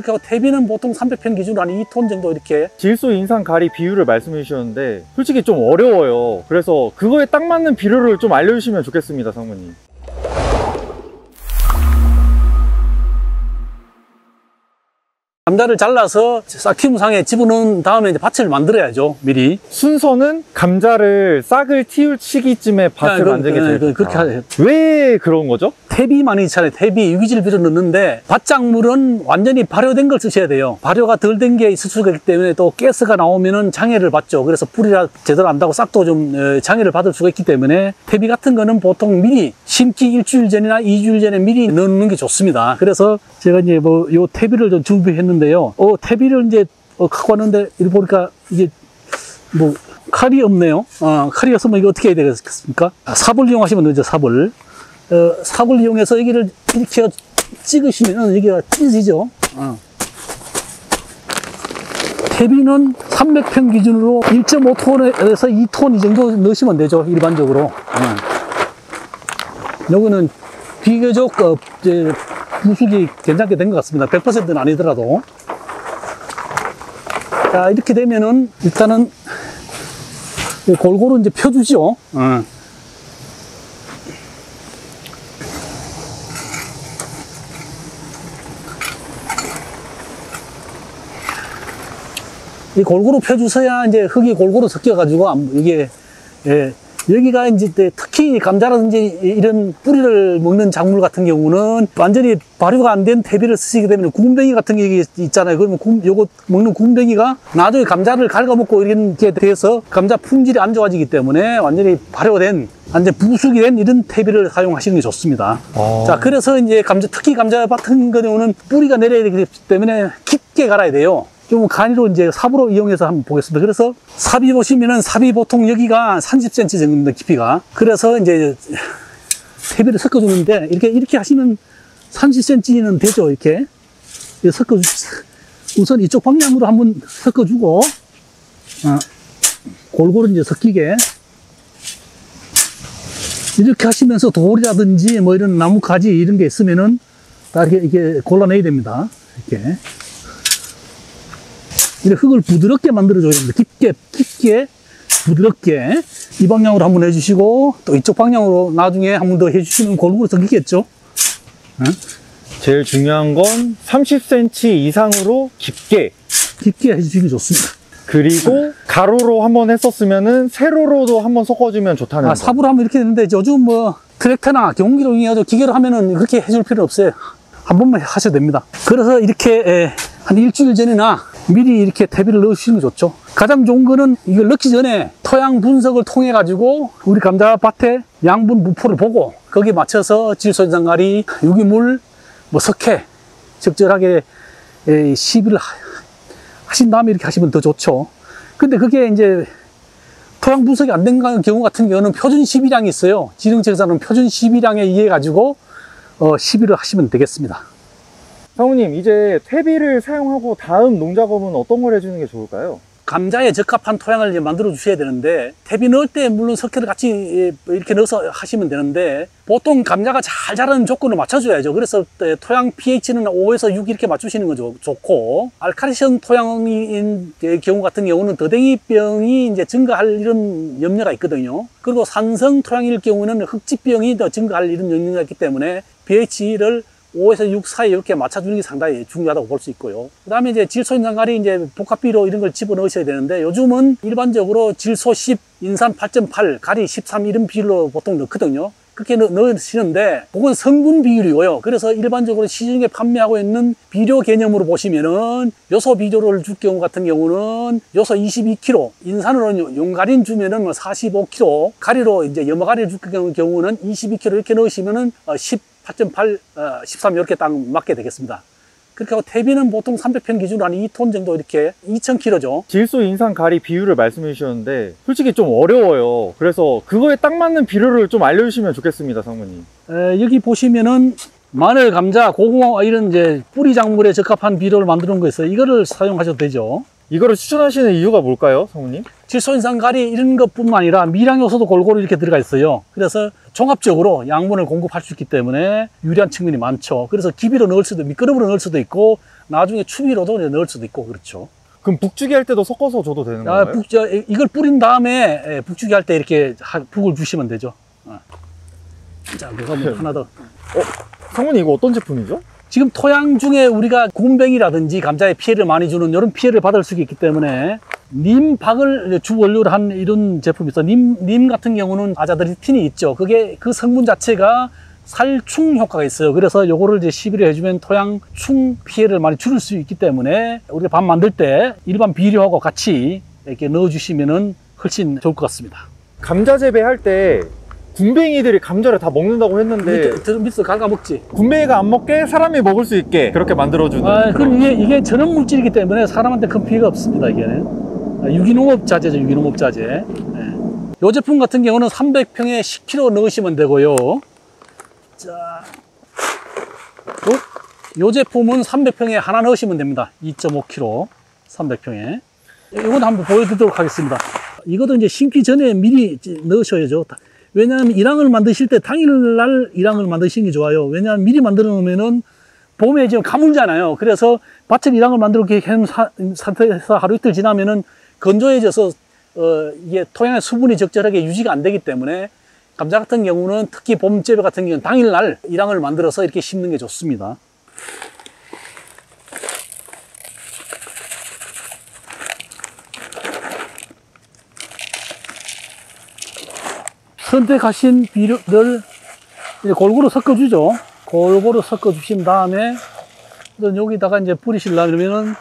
그렇게 퇴비는 보통 300편 기준으로 한 2톤 정도 이렇게. 질소, 인산, 가리 비율을 말씀해 주셨는데 솔직히 좀 어려워요. 그래서 그거에 딱 맞는 비료를 좀 알려주시면 좋겠습니다, 상무님. 감자를 잘라서 싹튀김상에 집어넣은 다음에 이제 밭을 만들어야죠, 미리. 순서는 감자를 싹을 틔울 시기쯤에 밭을 만드는 게 제일 그렇게 좋다. 하죠. 왜 그런 거죠? 퇴비 많이 있잖아요. 퇴비, 유기질 비료 넣는데 밭작물은 완전히 발효된 걸 쓰셔야 돼요. 발효가 덜 된 게 있을 수가 있기 때문에 또 가스가 나오면은 장애를 받죠. 그래서 뿌리가 제대로 안 닿고 싹도 좀 장애를 받을 수가 있기 때문에 퇴비 같은 거는 보통 미리 심기 일주일 전이나 2주일 전에 미리 넣는 게 좋습니다. 그래서 제가 이제 뭐 요 퇴비를 좀 준비했는데요. 퇴비를 이제 갖고 왔는데 이렇게 보니까 이게 뭐 칼이 없네요. 칼이 없으면 이거 어떻게 해야 되겠습니까? 삽을 이용하시면 되죠, 삽을. 삽을 이용해서 여기를 이렇게 찍으시면 여기가 찢어지죠. 퇴비는 300편 기준으로 1.5톤에서 2톤 이 정도 넣으시면 되죠, 일반적으로. 요거는 비교적 부숙이 괜찮게 된 것 같습니다. 100%는 아니더라도. 자, 이렇게 되면은 일단은 골고루 이제 펴주죠. 이 골고루 펴주셔야 이제 흙이 골고루 섞여가지고 이게 여기가 이제 특히 감자라든지 이런 뿌리를 먹는 작물 같은 경우는 완전히 발효가 안 된 퇴비를 쓰시게 되면 구분뱅이 같은 게 있잖아요. 그러면 요거 먹는 구분뱅이가 나중에 감자를 갉아먹고 이렇게 돼서 감자 품질이 안 좋아지기 때문에 완전히 발효된 완전 부숙이 된 이런 퇴비를 사용하시는 게 좋습니다. 자, 그래서 이제 특히 감자 같은 경우는 뿌리가 내려야 되기 때문에 깊게 갈아야 돼요. 좀 간이로 이제 삽으로 이용해서 한번 보겠습니다. 그래서 삽이 보시면은 삽이 보통 여기가 30cm 정도입니다, 깊이가. 그래서 이제 퇴비를 섞어주는데 이렇게 하시면 30cm는 되죠, 이렇게. 우선 이쪽 방향으로 한번 섞어주고, 골고루 이제 섞이게. 이렇게 하시면서 돌이라든지 뭐 이런 나무 가지 이런 게 있으면은 다 이렇게 골라내야 됩니다. 이렇게. 흙을 부드럽게 만들어줘야 됩니다. 깊게, 부드럽게. 이 방향으로 한번 해주시고, 또 이쪽 방향으로 나중에 한 번 더 해주시면 골고루 섞이겠죠? 제일 중요한 건 30cm 이상으로 깊게 해주시기 좋습니다. 그리고 가로로 한번 했었으면은 세로로도 한번 섞어주면 좋다는 거. 삽으로 하면 이렇게 되는데 요즘 뭐 트랙터나 경운기로 이용해서 기계로 하면은 그렇게 해줄 필요 없어요. 한 번만 하셔도 됩니다. 그래서 이렇게 한 일주일 전이나 미리 이렇게 퇴비를 넣으시는 게 좋죠. 가장 좋은 거는 이걸 넣기 전에 토양 분석을 통해 가지고 우리 감자밭의 양분 분포를 보고 거기에 맞춰서 질소, 인산, 가리, 유기물, 뭐 석회 적절하게 시비를 하신 다음에 이렇게 하시면 더 좋죠. 근데 그게 이제 토양 분석이 안 된 경우 같은 경우는 표준 시비량이 있어요. 지능청사는 표준 시비량에 의해 가지고 시비를 하시면 되겠습니다. 사모님, 이제 퇴비를 사용하고 다음 농작업은 어떤 걸 해주는 게 좋을까요? 감자에 적합한 토양을 이제 만들어 주셔야 되는데, 퇴비 넣을 때 물론 석회를 같이 이렇게 넣어서 하시면 되는데, 보통 감자가 잘 자라는 조건을 맞춰줘야죠. 그래서 토양 pH는 5에서 6 이렇게 맞추시는 거 좋고, 알칼리성 토양인 경우 같은 경우는 더댕이병이 이제 증가할 이런 염려가 있거든요. 그리고 산성 토양일 경우는 흙집병이 더 증가할 이런 염려가 있기 때문에 pH를 5에서 6 사이 이렇게 맞춰주는 게 상당히 중요하다고 볼 수 있고요. 그 다음에 이제 질소, 인산, 가리 이제 복합비료 이런 걸 집어 넣으셔야 되는데, 요즘은 일반적으로 질소 10, 인산 8.8, 가리 13 이런 비율로 보통 넣거든요. 그렇게 넣으시는데, 그건 성분 비율이고요. 그래서 일반적으로 시중에 판매하고 있는 비료 개념으로 보시면은, 요소 비료를 줄 경우 같은 경우는 요소 22kg, 인산으로 용가린 주면은 45kg, 가리로 이제 염화가리를 줄 경우는 22kg 이렇게 넣으시면은 8.8, 13 이렇게 딱 맞게 되겠습니다. 그렇게 하고 퇴비는 보통 300편 기준으로 한 2톤 정도 이렇게 2,000kg죠. 질소, 인산, 가리 비율을 말씀해 주셨는데 솔직히 좀 어려워요. 그래서 그거에 딱 맞는 비료를 좀 알려주시면 좋겠습니다, 상무님. 여기 보시면은 마늘, 감자, 고구마 이런 이제 뿌리 작물에 적합한 비료를 만들어 놓은 거 있어요. 이거를 사용하셔도 되죠. 이거를 추천하시는 이유가 뭘까요, 상무님? 질소 인상 가리 이런 것뿐만 아니라 미량 요소도 골고루 이렇게 들어가 있어요. 그래서 종합적으로 양분을 공급할 수 있기 때문에 유리한 측면이 많죠. 그래서 기비로 넣을 수도, 미끄럼으로 넣을 수도 있고, 나중에 추비로도 넣을 수도 있고, 그렇죠. 그럼 북주기 할 때도 섞어서 줘도 되는 건가요? 이걸 뿌린 다음에 북주기 할 때 이렇게 북을 주시면 되죠. 자, 그거 뭐 하나 더. 상무님 이거 어떤 제품이죠? 지금 토양 중에 우리가 곰뱅이라든지 감자에 피해를 많이 주는 이런 피해를 받을 수 있기 때문에 님박을 주 원료로 한 이런 제품이 있어. 님 같은 경우는 아자드리틴이 있죠. 그게 그 성분 자체가 살충 효과가 있어요. 그래서 요거를 이제 시비를 해주면 토양 충 피해를 많이 줄일 수 있기 때문에 우리가 밥 만들 때 일반 비료하고 같이 이렇게 넣어주시면은 훨씬 좋을 것 같습니다. 감자 재배할 때 굼벵이들이 감자를 다 먹는다고 했는데 밑에서 갉아 먹지. 굼벵이가 안 먹게 사람이 먹을 수 있게 그렇게 만들어주는. 그럼 이게 전염 물질이기 때문에 사람한테 큰 피해가 없습니다. 이게 유기농업 자재죠. 유기농업 자재. 네. 요 제품 같은 경우는 300평에 10kg 넣으시면 되고요. 자, 요 제품은 300평에 하나 넣으시면 됩니다. 2.5kg 300평에. 이건 한번 보여드리도록 하겠습니다. 이것도 이제 심기 전에 미리 넣으셔야죠. 왜냐하면 일항을 만드실 때 당일날 일항을 만드시는 게 좋아요. 왜냐하면 미리 만들어 놓으면은 봄에 지금 가물잖아요. 그래서 밭에 일항을 만들어 이렇게 한 상태에서 하루 이틀 지나면은 건조해져서 이게 토양의 수분이 적절하게 유지가 안 되기 때문에 감자 같은 경우는 특히 봄 재배 같은 경우는 당일날 일항을 만들어서 이렇게 심는 게 좋습니다. 선택하신 비료를 골고루 섞어주죠. 골고루 섞어주신 다음에 여기다가 이제 뿌리시려면은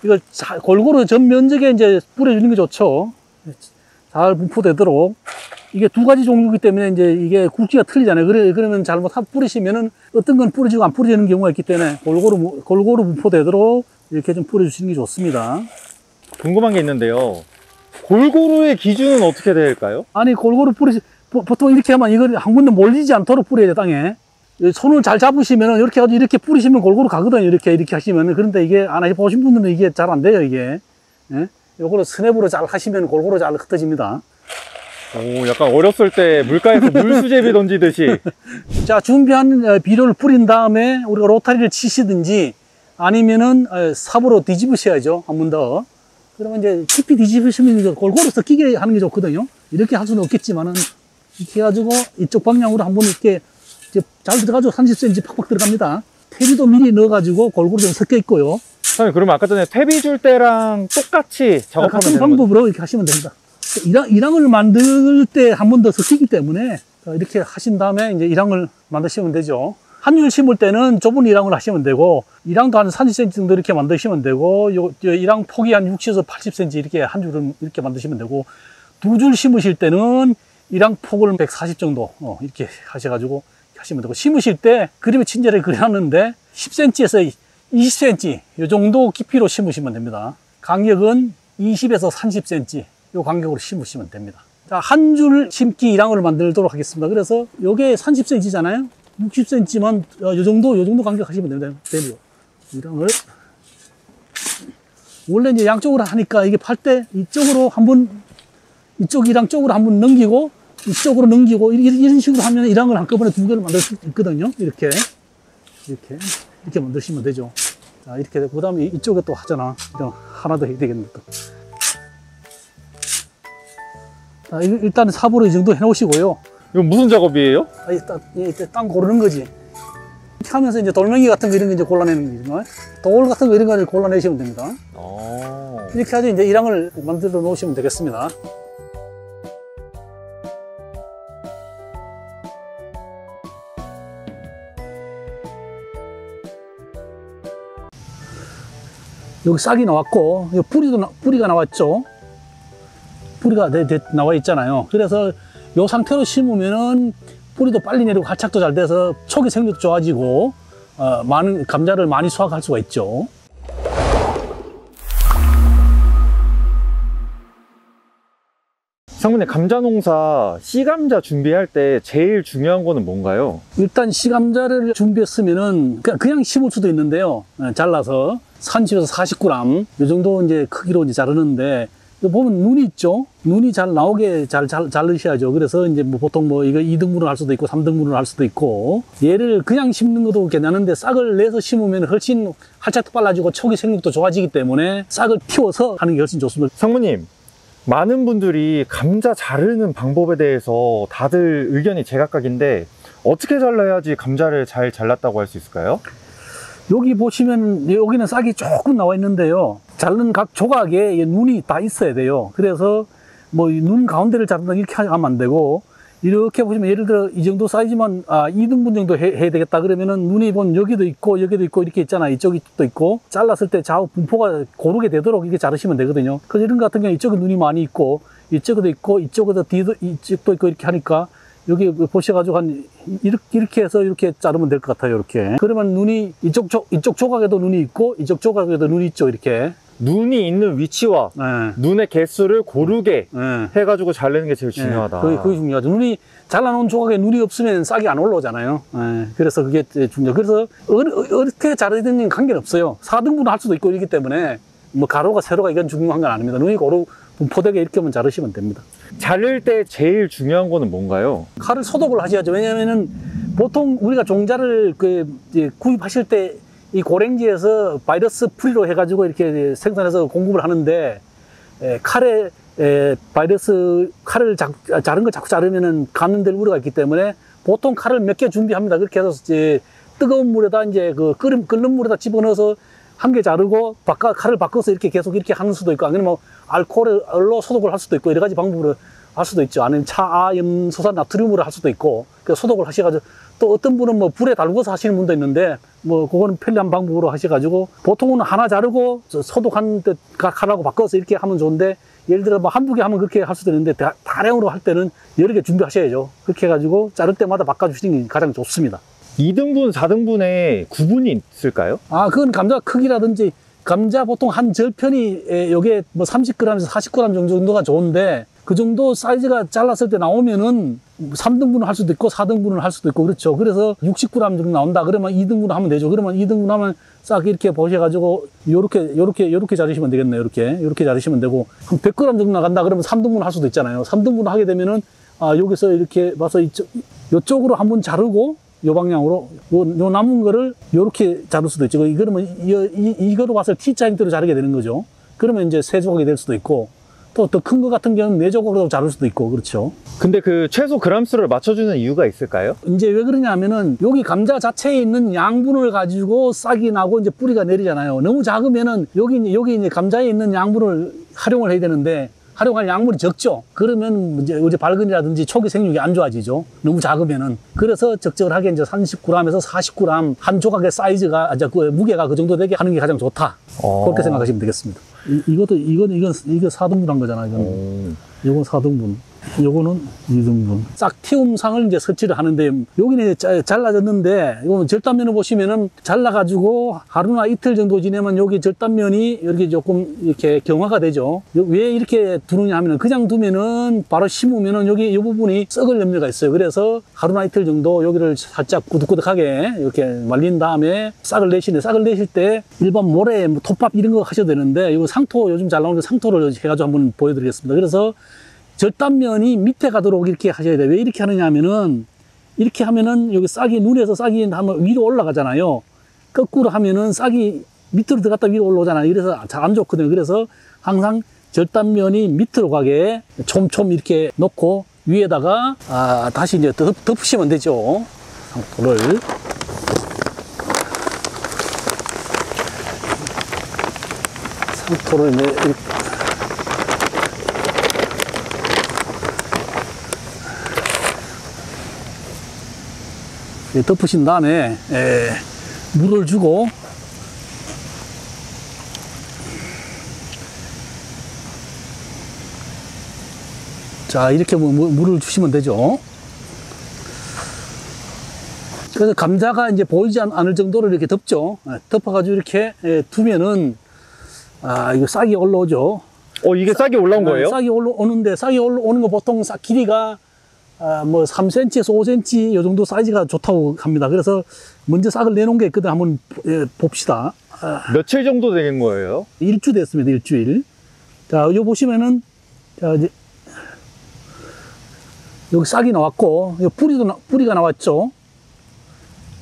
이걸 골고루 전 면적에 이제 뿌려주는 게 좋죠. 잘 분포되도록. 이게 두 가지 종류이기 때문에 이제 이게 굵기가 틀리잖아요. 그러면 잘못 뿌리시면은 어떤 건 뿌려지고 안 뿌려지는 경우가 있기 때문에 골고루 분포되도록 이렇게 좀 뿌려주시는 게 좋습니다. 궁금한 게 있는데요. 골고루의 기준은 어떻게 될까요? 아니, 골고루 보통 이렇게 하면 이걸 한 군데 몰리지 않도록 뿌려야 돼, 땅에. 손을 잘 잡으시면은 이렇게 해가지고 이렇게 뿌리시면 골고루 가거든요. 이렇게 하시면은. 그런데 이게 안 해보신 분들은 이게 잘 안 돼요, 이게. 예? 요거를 스냅으로 잘 하시면 골고루 잘 흩어집니다. 오, 약간 어렸을 때 물가에서 물수제비 던지듯이. 자, 준비한 비료를 뿌린 다음에 우리가 로타리를 치시든지 아니면은 삽으로 뒤집으셔야죠. 한 번 더. 그러면 이제 깊이 뒤집으시면 골고루 섞이게 하는 게 좋거든요. 이렇게 할 수는 없겠지만은 이렇게 해가지고 이쪽 방향으로 한번 이렇게 잘 들어가지고 30cm 팍팍 들어갑니다. 퇴비도 미리 넣어가지고 골고루 좀 섞여 있고요. 선생님, 그러면 아까 전에 퇴비 줄 때랑 똑같이 작업하면 같은 되는 방법으로 거죠? 이렇게 하시면 됩니다. 일항을 만들 때 한 번 더 섞이기 때문에 이렇게 하신 다음에 이제 일항을 만드시면 되죠. 한 줄 심을 때는 좁은 일항을 하시면 되고, 일항도 한 30cm 정도 이렇게 만드시면 되고, 요 일항 폭이 한 60에서 80cm 이렇게 한 줄은 이렇게 만드시면 되고, 두 줄 심으실 때는 일항 폭을 140 정도 이렇게 하셔가지고 하시면 되고, 심으실 때 그림에 친절하게 그려놨는데 10cm에서 20cm 이 정도 깊이로 심으시면 됩니다. 간격은 20에서 30cm 이 간격으로 심으시면 됩니다. 자, 한 줄 심기 일항을 만들도록 하겠습니다. 그래서 요게 30cm잖아요. 60cm만 요 정도 간격 하시면 됩니다. 일항을 원래 이제 양쪽으로 하니까 이게 팔 때 이쪽으로 한번 이쪽 일항 쪽으로 한번 넘기고 이쪽으로 넘기고 이런 식으로 하면 일항을 한꺼번에 두 개를 만들 수 있거든요. 이렇게 만드시면 되죠. 자, 이렇게 되고 그다음에 이쪽에 또 하잖아. 하나 더 해야 되겠네 또. 자, 일단 삽으로 이 정도 해놓으시고요. 이건 무슨 작업이에요? 땅 고르는 거지. 이렇게 하면서 이제 돌멩이 같은 거 이런 거 이제 골라내는 거죠. 돌 같은 거 이런 거 골라내시면 됩니다. 이렇게 해서 이제 일항을 만들어 놓으시면 되겠습니다. 여기 싹이 나왔고, 여기 뿌리가 나왔죠. 뿌리가 나와 있잖아요. 그래서 이 상태로 심으면은 뿌리도 빨리 내리고 활착도 잘 돼서 초기 생육도 좋아지고, 많은 감자를 많이 수확할 수가 있죠. 상무님, 감자 농사 씨감자 준비할 때 제일 중요한 거는 뭔가요? 일단 씨감자를 준비했으면은 그냥 심을 수도 있는데요. 잘라서 30에서 40g 이 정도 이제 크기로 이제 자르는데, 보면 눈이 있죠. 눈이 잘 나오게 잘 자르셔야죠. 그래서 이제 뭐 보통 뭐 이거 2등분을 할 수도 있고 3등분을 할 수도 있고, 얘를 그냥 심는 것도 괜찮은데 싹을 내서 심으면 훨씬 활짝 빨라지고 초기 생육도 좋아지기 때문에 싹을 틔워서 하는 게 훨씬 좋습니다. 상무님, 많은 분들이 감자 자르는 방법에 대해서 다들 의견이 제각각인데 어떻게 잘라야지 감자를 잘 잘랐다고 할 수 있을까요? 여기 보시면 여기는 싹이 조금 나와 있는데요. 자르는 각 조각에 눈이 다 있어야 돼요. 그래서 뭐 눈 가운데를 자른다 이렇게 하면 안 되고, 이렇게 보시면 예를 들어 이 정도 사이즈만 2등분 정도 해야 되겠다 그러면은 눈이 보면 여기도 있고 이렇게 있잖아요. 이쪽도 있고, 잘랐을 때 좌우 분포가 고르게 되도록 이렇게 자르시면 되거든요. 그래서 이런 것 같은 경우에 이쪽은 눈이 많이 있고 이쪽에도 있고 이쪽에도 뒤도 이쪽도 있고 이렇게 하니까 여기 보셔가지고 한 이렇게 해서 이렇게 자르면 될 것 같아요. 이렇게. 그러면 눈이 이쪽 조각에도 눈이 있고 이쪽 조각에도 눈이 있죠. 이렇게. 눈이 있는 위치와 네. 눈의 개수를 고르게 네. 해가지고 자르는 게 제일 중요하다. 그게 중요하죠. 눈이 잘라놓은 조각에 눈이 없으면 싹이 안 올라오잖아요. 그래서 그게 중요해요. 그래서 어떻게 자르든지 관계는 없어요. 4등분 할 수도 있고 이기 때문에 뭐 가로가 세로가 이건 중요한 건 아닙니다. 눈이 고루 분포되게 이렇게만 자르시면 됩니다. 자를 때 제일 중요한 거는 뭔가요? 칼을 소독을 하셔야죠. 왜냐면은 보통 우리가 종자를 구입하실 때 이 고랭지에서 바이러스 프리로 해가지고 이렇게 생산해서 공급을 하는데, 칼에 칼을 자른 거 자꾸 자르면은 감염될 우려가 있기 때문에 보통 칼을 몇 개 준비합니다. 그렇게 해서 이제 뜨거운 물에다 이제 끓는 물에다 집어넣어서 한 개 자르고 칼을 바꿔서 이렇게 계속 이렇게 하는 수도 있고, 아니면 뭐 알코올로 소독을 할 수도 있고 여러 가지 방법으로 할 수도 있죠. 아니면 차아염소산 나트륨으로 할 수도 있고, 그 소독을 하셔가지고, 또 어떤 분은 뭐 불에 달궈서 하시는 분도 있는데, 뭐 그거는 편리한 방법으로 하셔가지고, 보통은 하나 자르고 소독한 때 칼하고 바꿔서 이렇게 하면 좋은데, 예를 들어 뭐 한두 개 하면 그렇게 할 수도 있는데 다량으로 할 때는 여러 개 준비하셔야죠. 그렇게 해가지고 자를 때마다 바꿔주시는 게 가장 좋습니다. 2등분, 4등분에 구분이 있을까요? 그건 감자 크기라든지, 감자 보통 한 절편이 요게 뭐 30g에서 40g 정도가 좋은데, 그 정도 사이즈가 잘랐을 때 나오면은 3등분을 할 수도 있고 4등분을 할 수도 있고 그렇죠. 그래서 60g 정도 나온다 그러면 2등분 하면 되죠. 그러면 2등분 하면 싹 이렇게 보셔가지고 요렇게 자르시면 되겠네요. 이렇게 자르시면 되고, 한 100g 정도 나간다 그러면 3등분 할 수도 있잖아요. 3등분 하게 되면은 여기서 이렇게 봐서 이쪽으로 한번 자르고 요 방향으로 요 남은 거를 요렇게 자를 수도 있죠. 그러면 이거로 봐서 T자 형태로 자르게 되는 거죠. 그러면 이제 세 조각이 될 수도 있고, 또 더 큰 거 같은 경우는 4조각으로 자를 수도 있고, 그렇죠. 근데 그 최소 그람수를 맞춰주는 이유가 있을까요? 이제 왜 그러냐면은 여기 감자 자체에 있는 양분을 가지고 싹이 나고 이제 뿌리가 내리잖아요. 너무 작으면은 여기 이제 감자에 있는 양분을 활용을 해야 되는데, 활용할 양분이 적죠. 그러면 이제 발근이라든지 초기 생육이 안 좋아지죠. 너무 작으면은. 그래서 적절하게 이제 30g에서 40g 한 조각의 사이즈가, 무게가 그 정도 되게 하는 게 가장 좋다. 그렇게 생각하시면 되겠습니다. 이건 4등분 한 거잖아, 이건. 이건 4등분. 요거는 2등분. 싹티움상을 이제 설치를 하는데, 여기는 이제 잘라졌는데, 이거 절단면을 보시면은 잘라가지고 하루나 이틀 정도 지내면 여기 절단면이 이렇게 조금 이렇게 경화가 되죠. 왜 이렇게 두느냐 하면은, 그냥 두면은 바로 심으면은 여기 이 부분이 썩을 염려가 있어요. 그래서 하루나 이틀 정도 여기를 살짝 꾸덕꾸덕하게 이렇게 말린 다음에 싹을 내시는데, 싹을 내실 때 일반 모래, 뭐 톱밥 이런 거 하셔도 되는데, 이거 상토 요즘 잘 나오는 상토를 해가지고 한번 보여드리겠습니다. 그래서 절단면이 밑에 가도록 이렇게 하셔야 돼요. 왜 이렇게 하느냐 하면은, 이렇게 하면은 여기 싹이, 눈에서 싹이 한번 위로 올라가잖아요. 거꾸로 하면은 싹이 밑으로 들어갔다 위로 올라오잖아요. 그래서 잘 안 좋거든요. 그래서 항상 절단면이 밑으로 가게 촘촘 이렇게 놓고 위에다가 다시 이제 덮으시면 되죠. 상토를. 상토를 이제 이렇게 덮으신 다음에 물을 주고, 자, 이렇게 물을 주시면 되죠. 그래서 감자가 이제 보이지 않을 정도로 이렇게 덮죠. 덮어가지고 이렇게 두면은 이거 싹이 올라오죠. 이게 싹이 올라온 거예요? 싹이 올라오는데, 싹이 올라오는 거 보통 싹 길이가 뭐 3cm에서 5cm 요 정도 사이즈가 좋다고 합니다. 그래서 먼저 싹을 내놓은 게 있거든. 한번 봅시다. 며칠 정도 된 거예요? 일주 됐습니다. 일주일. 자, 여기 보시면은, 자, 이제, 여기 싹이 나왔고, 여기 뿌리가 나왔죠.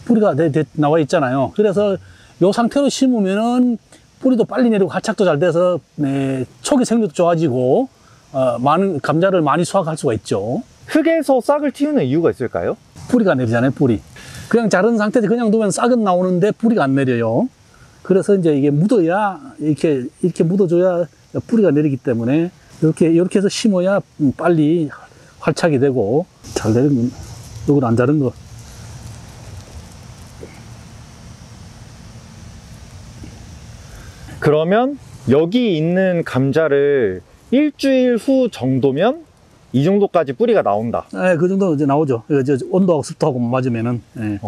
뿌리가 나와 있잖아요. 그래서 이 상태로 심으면은 뿌리도 빨리 내리고 활착도 잘 돼서, 네, 초기 생육도 좋아지고, 많은 감자를 많이 수확할 수가 있죠. 흙에서 싹을 틔우는 이유가 있을까요? 뿌리가 내리잖아요, 뿌리. 그냥 자른 상태에서 그냥 두면 싹은 나오는데 뿌리가 안 내려요. 그래서 이제 이게 묻어야, 이렇게 묻어줘야 뿌리가 내리기 때문에, 이렇게 해서 심어야 빨리 활착이 되고, 잘 되는 건, 이건 안 자른 거. 그러면 여기 있는 감자를 일주일 후 정도면 이 정도까지 뿌리가 나온다. 네, 그 정도 이제 나오죠. 온도하고 습도하고 맞으면은. 네.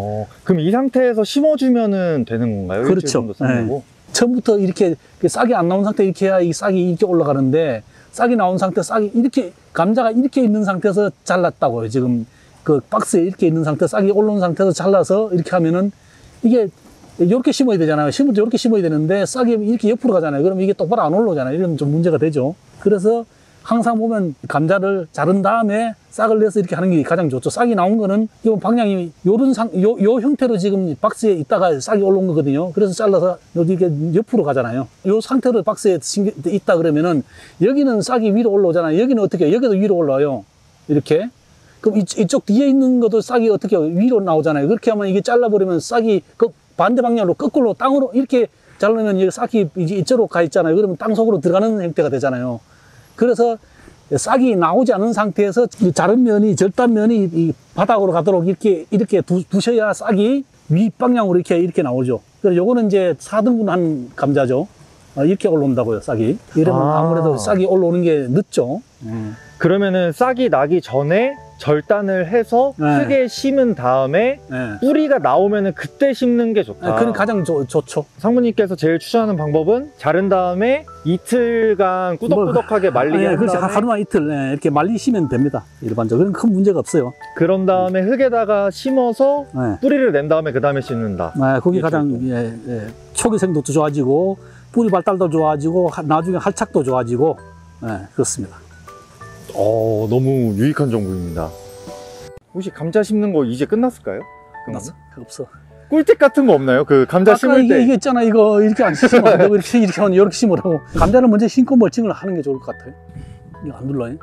그럼 이 상태에서 심어주면은 되는 건가요? 그렇죠. 일주일 정도 싹내고? 네. 처음부터 이렇게 싹이 안 나온 상태 이렇게 해야 이 싹이 이렇게 올라가는데, 싹이 나온 상태, 싹이 이렇게, 감자가 이렇게 있는 상태에서 잘랐다고요. 지금 그 박스에 이렇게 있는 상태, 싹이 올라온 상태에서 잘라서 이렇게 하면은 이게 이렇게 심어야 되잖아요. 심을 때 이렇게 심어야 되는데 싹이 이렇게 옆으로 가잖아요. 그럼 이게 똑바로 안 올라오잖아요. 이러면 좀 문제가 되죠. 그래서 항상 보면 감자를 자른 다음에 싹을 내서 이렇게 하는 게 가장 좋죠. 싹이 나온 거는 이건 방향이 요 형태로 지금 박스에 있다가 싹이 올라온 거거든요. 그래서 잘라서 이렇게 옆으로 가잖아요. 요 상태로 박스에 있다 그러면은 여기는 싹이 위로 올라오잖아요. 여기는 어떻게 해요? 여기도 위로 올라와요. 이렇게. 그럼 이쪽 뒤에 있는 것도 싹이 어떻게 해요? 위로 나오잖아요. 그렇게 하면 이게 잘라버리면 싹이 그 반대 방향으로 거꾸로 땅으로 이렇게 자르면 이 싹이 이쪽으로 가 있잖아요. 그러면 땅 속으로 들어가는 형태가 되잖아요. 그래서 싹이 나오지 않은 상태에서 자른 면이, 절단면이 이 바닥으로 가도록 이렇게 두셔야 싹이 윗방향으로 이렇게 나오죠. 그래서 요거는 이제 4등분한 감자죠. 이렇게 올라온다고요, 싹이. 이러면 아무래도 싹이 올라오는 게 늦죠. 그러면은 싹이 나기 전에 절단을 해서 네. 흙에 심은 다음에 네. 뿌리가 나오면은 그때 심는 게 좋다. 그건 가장 좋죠. 상무님께서 제일 추천하는 방법은 자른 다음에 이틀간 꾸덕꾸덕하게 말리게 한 그렇지. 다음에 하루나 이틀 그렇게 말리시면 됩니다. 일반적으로. 큰 문제가 없어요. 그런 다음에 흙에다가 심어서 네. 뿌리를 낸 다음에 그 다음에 심는다. 그게 가장 초기 생도도 좋아지고 뿌리 발달도 좋아지고 나중에 활착도 좋아지고 그렇습니다. 너무 유익한 정보입니다. 혹시 감자 심는 거 이제 끝났을까요? 끝났어. 없어. 꿀팁 같은 거 없나요? 그 감자 심을 때. 이게 있잖아. 이거 이렇게 안 심으면 안 되고 이렇게 하면 이렇게 심으라고. 감자를 먼저 심고 멀칭을 하는 게 좋을 것 같아요. 이거 안 눌러요?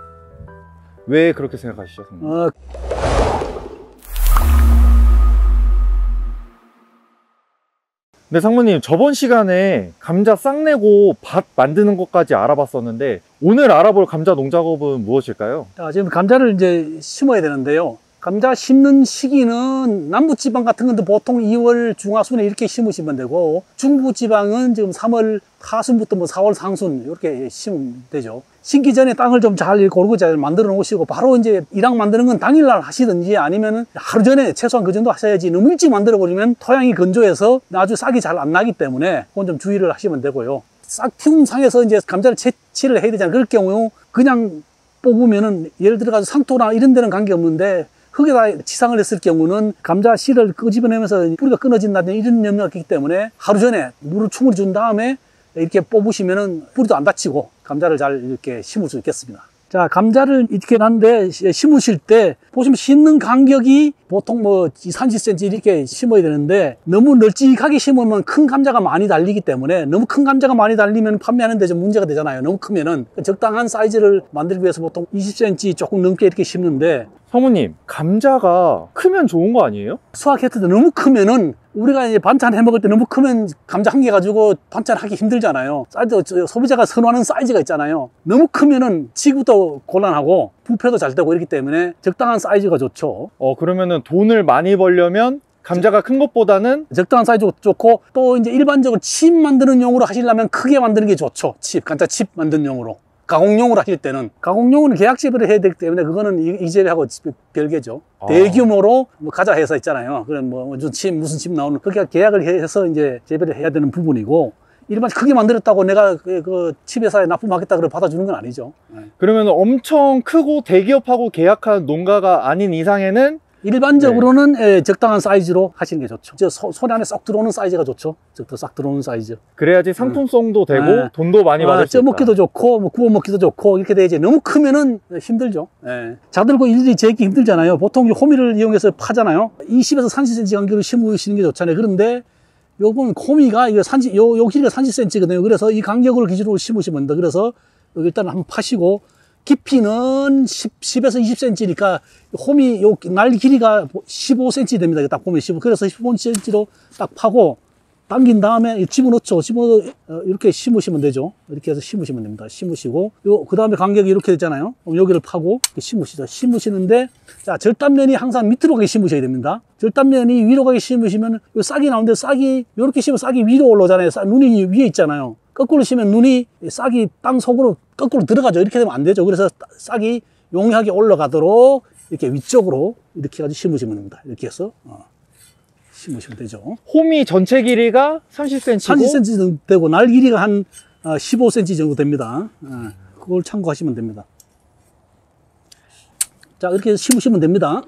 왜 그렇게 생각하시죠? 선생님? 네, 상무님, 저번 시간에 감자 싹 내고 밭 만드는 것까지 알아봤었는데 오늘 알아볼 감자 농작업은 무엇일까요? 자, 지금 감자를 이제 심어야 되는데요. 감자 심는 시기는 남부지방 같은 건데 보통 2월 중하순에 이렇게 심으시면 되고, 중부지방은 지금 3월 하순부터 4월 상순 이렇게 심으면 되죠. 심기 전에 땅을 좀 잘 고르고 잘 만들어 놓으시고, 바로 이제 일학 만드는 건 당일날 하시든지 아니면 하루 전에 최소한 그 정도 하셔야지, 너무 일찍 만들어 버리면 토양이 건조해서 아주 싹이 잘 안 나기 때문에 그건 좀 주의를 하시면 되고요. 싹 틔운 상에서 이제 감자를 채취를 해야 되잖아요. 그럴 경우 그냥 뽑으면은 예를 들어가서 상토나 이런 데는 관계없는데 흙에다 지상을 했을 경우는 감자 씨를 끄집어내면서 뿌리가 끊어진다든지 이런 염려가 있기 때문에 하루 전에 물을 충분히 준 다음에 이렇게 뽑으시면은 뿌리도 안 다치고 감자를 잘 이렇게 심을 수 있겠습니다. 자, 감자를 이렇게 놨는데 심으실 때 보시면 심는 간격이 보통 30cm 이렇게 심어야 되는데, 너무 널찍하게 심으면 큰 감자가 많이 달리기 때문에, 너무 큰 감자가 많이 달리면 판매하는 데 좀 문제가 되잖아요. 너무 크면은. 적당한 사이즈를 만들기 위해서 보통 20cm 조금 넘게 이렇게 심는데, 사모님, 감자가 크면 좋은 거 아니에요? 수확했을 때 너무 크면은, 우리가 이제 반찬 해 먹을 때 너무 크면 감자 한 개 가지고 반찬 하기 힘들잖아요. 사이즈, 소비자가 선호하는 사이즈가 있잖아요. 너무 크면은 지구도 곤란하고 부패도 잘 되고 이렇기 때문에 적당한 사이즈가 좋죠. 그러면은 돈을 많이 벌려면 감자가 큰 것보다는 적당한 사이즈가 좋고, 또 이제 일반적으로 칩 만드는 용으로 하시려면 크게 만드는 게 좋죠. 감자 칩 만드는 용으로. 가공용으로 하실 때는, 가공용은 계약 재배를 해야 되기 때문에 그거는 이 재배하고 별개죠. 대규모로 가자 해서 있잖아요. 그럼 무슨 칩 나오는, 그렇게 계약을 해서 이제 재배를 해야 되는 부분이고, 일반 크게 만들었다고 내가 그 칩회사에 납품하겠다 그래 받아주는 건 아니죠. 그러면 엄청 크고 대기업하고 계약한 농가가 아닌 이상에는 일반적으로는 적당한 사이즈로 하시는 게 좋죠. 손 안에 쏙 들어오는 사이즈가 좋죠. 싹 들어오는 사이즈. 그래야지 상품성도 되고 돈도 많이 받을 수 있다. 쪄먹기도 좋고 뭐 구워 먹기도 좋고 이렇게 돼야지. 너무 크면은 힘들죠. 자들고 일일이 재기 힘들잖아요. 보통 호미를 이용해서 파잖아요. 20에서 30cm 간격으로 심으시는 게 좋잖아요. 그런데 요건 호미가 이거 요 길이가 30cm거든요. 그래서 이 간격을 기준으로 심으시면 됩니다. 그래서 일단 한번 파시고 깊이는 10에서 20cm니까 홈이 요 날 길이가 15cm 됩니다. 딱 보면 15. 그래서 15cm로 딱 파고 당긴 다음에 집어넣죠. 이렇게 심으시면 되죠. 이렇게 해서 심으시면 됩니다. 심으시고 그 다음에 간격이 이렇게 되잖아요. 그럼 여기를 파고 심으시죠. 심으시는데 자 절단면이 항상 밑으로 가게 심으셔야 됩니다. 절단면이 위로 가게 심으시면 요 싹이 나오는데 싹이 이렇게 심으면 싹이 위로 올라오잖아요. 눈이 위에 있잖아요. 거꾸로 심으면 눈이 싹이 땅 속으로 거꾸로 들어가죠. 이렇게 되면 안 되죠. 그래서 싹이 용이하게 올라가도록 이렇게 위쪽으로 이렇게 해가지고 심으시면 됩니다. 이렇게 해서 심으시면 되죠. 홈이 전체 길이가 30cm고 30cm 정도 되고 날 길이가 한 15cm 정도 됩니다. 그걸 참고하시면 됩니다. 자 이렇게 해서 심으시면 됩니다.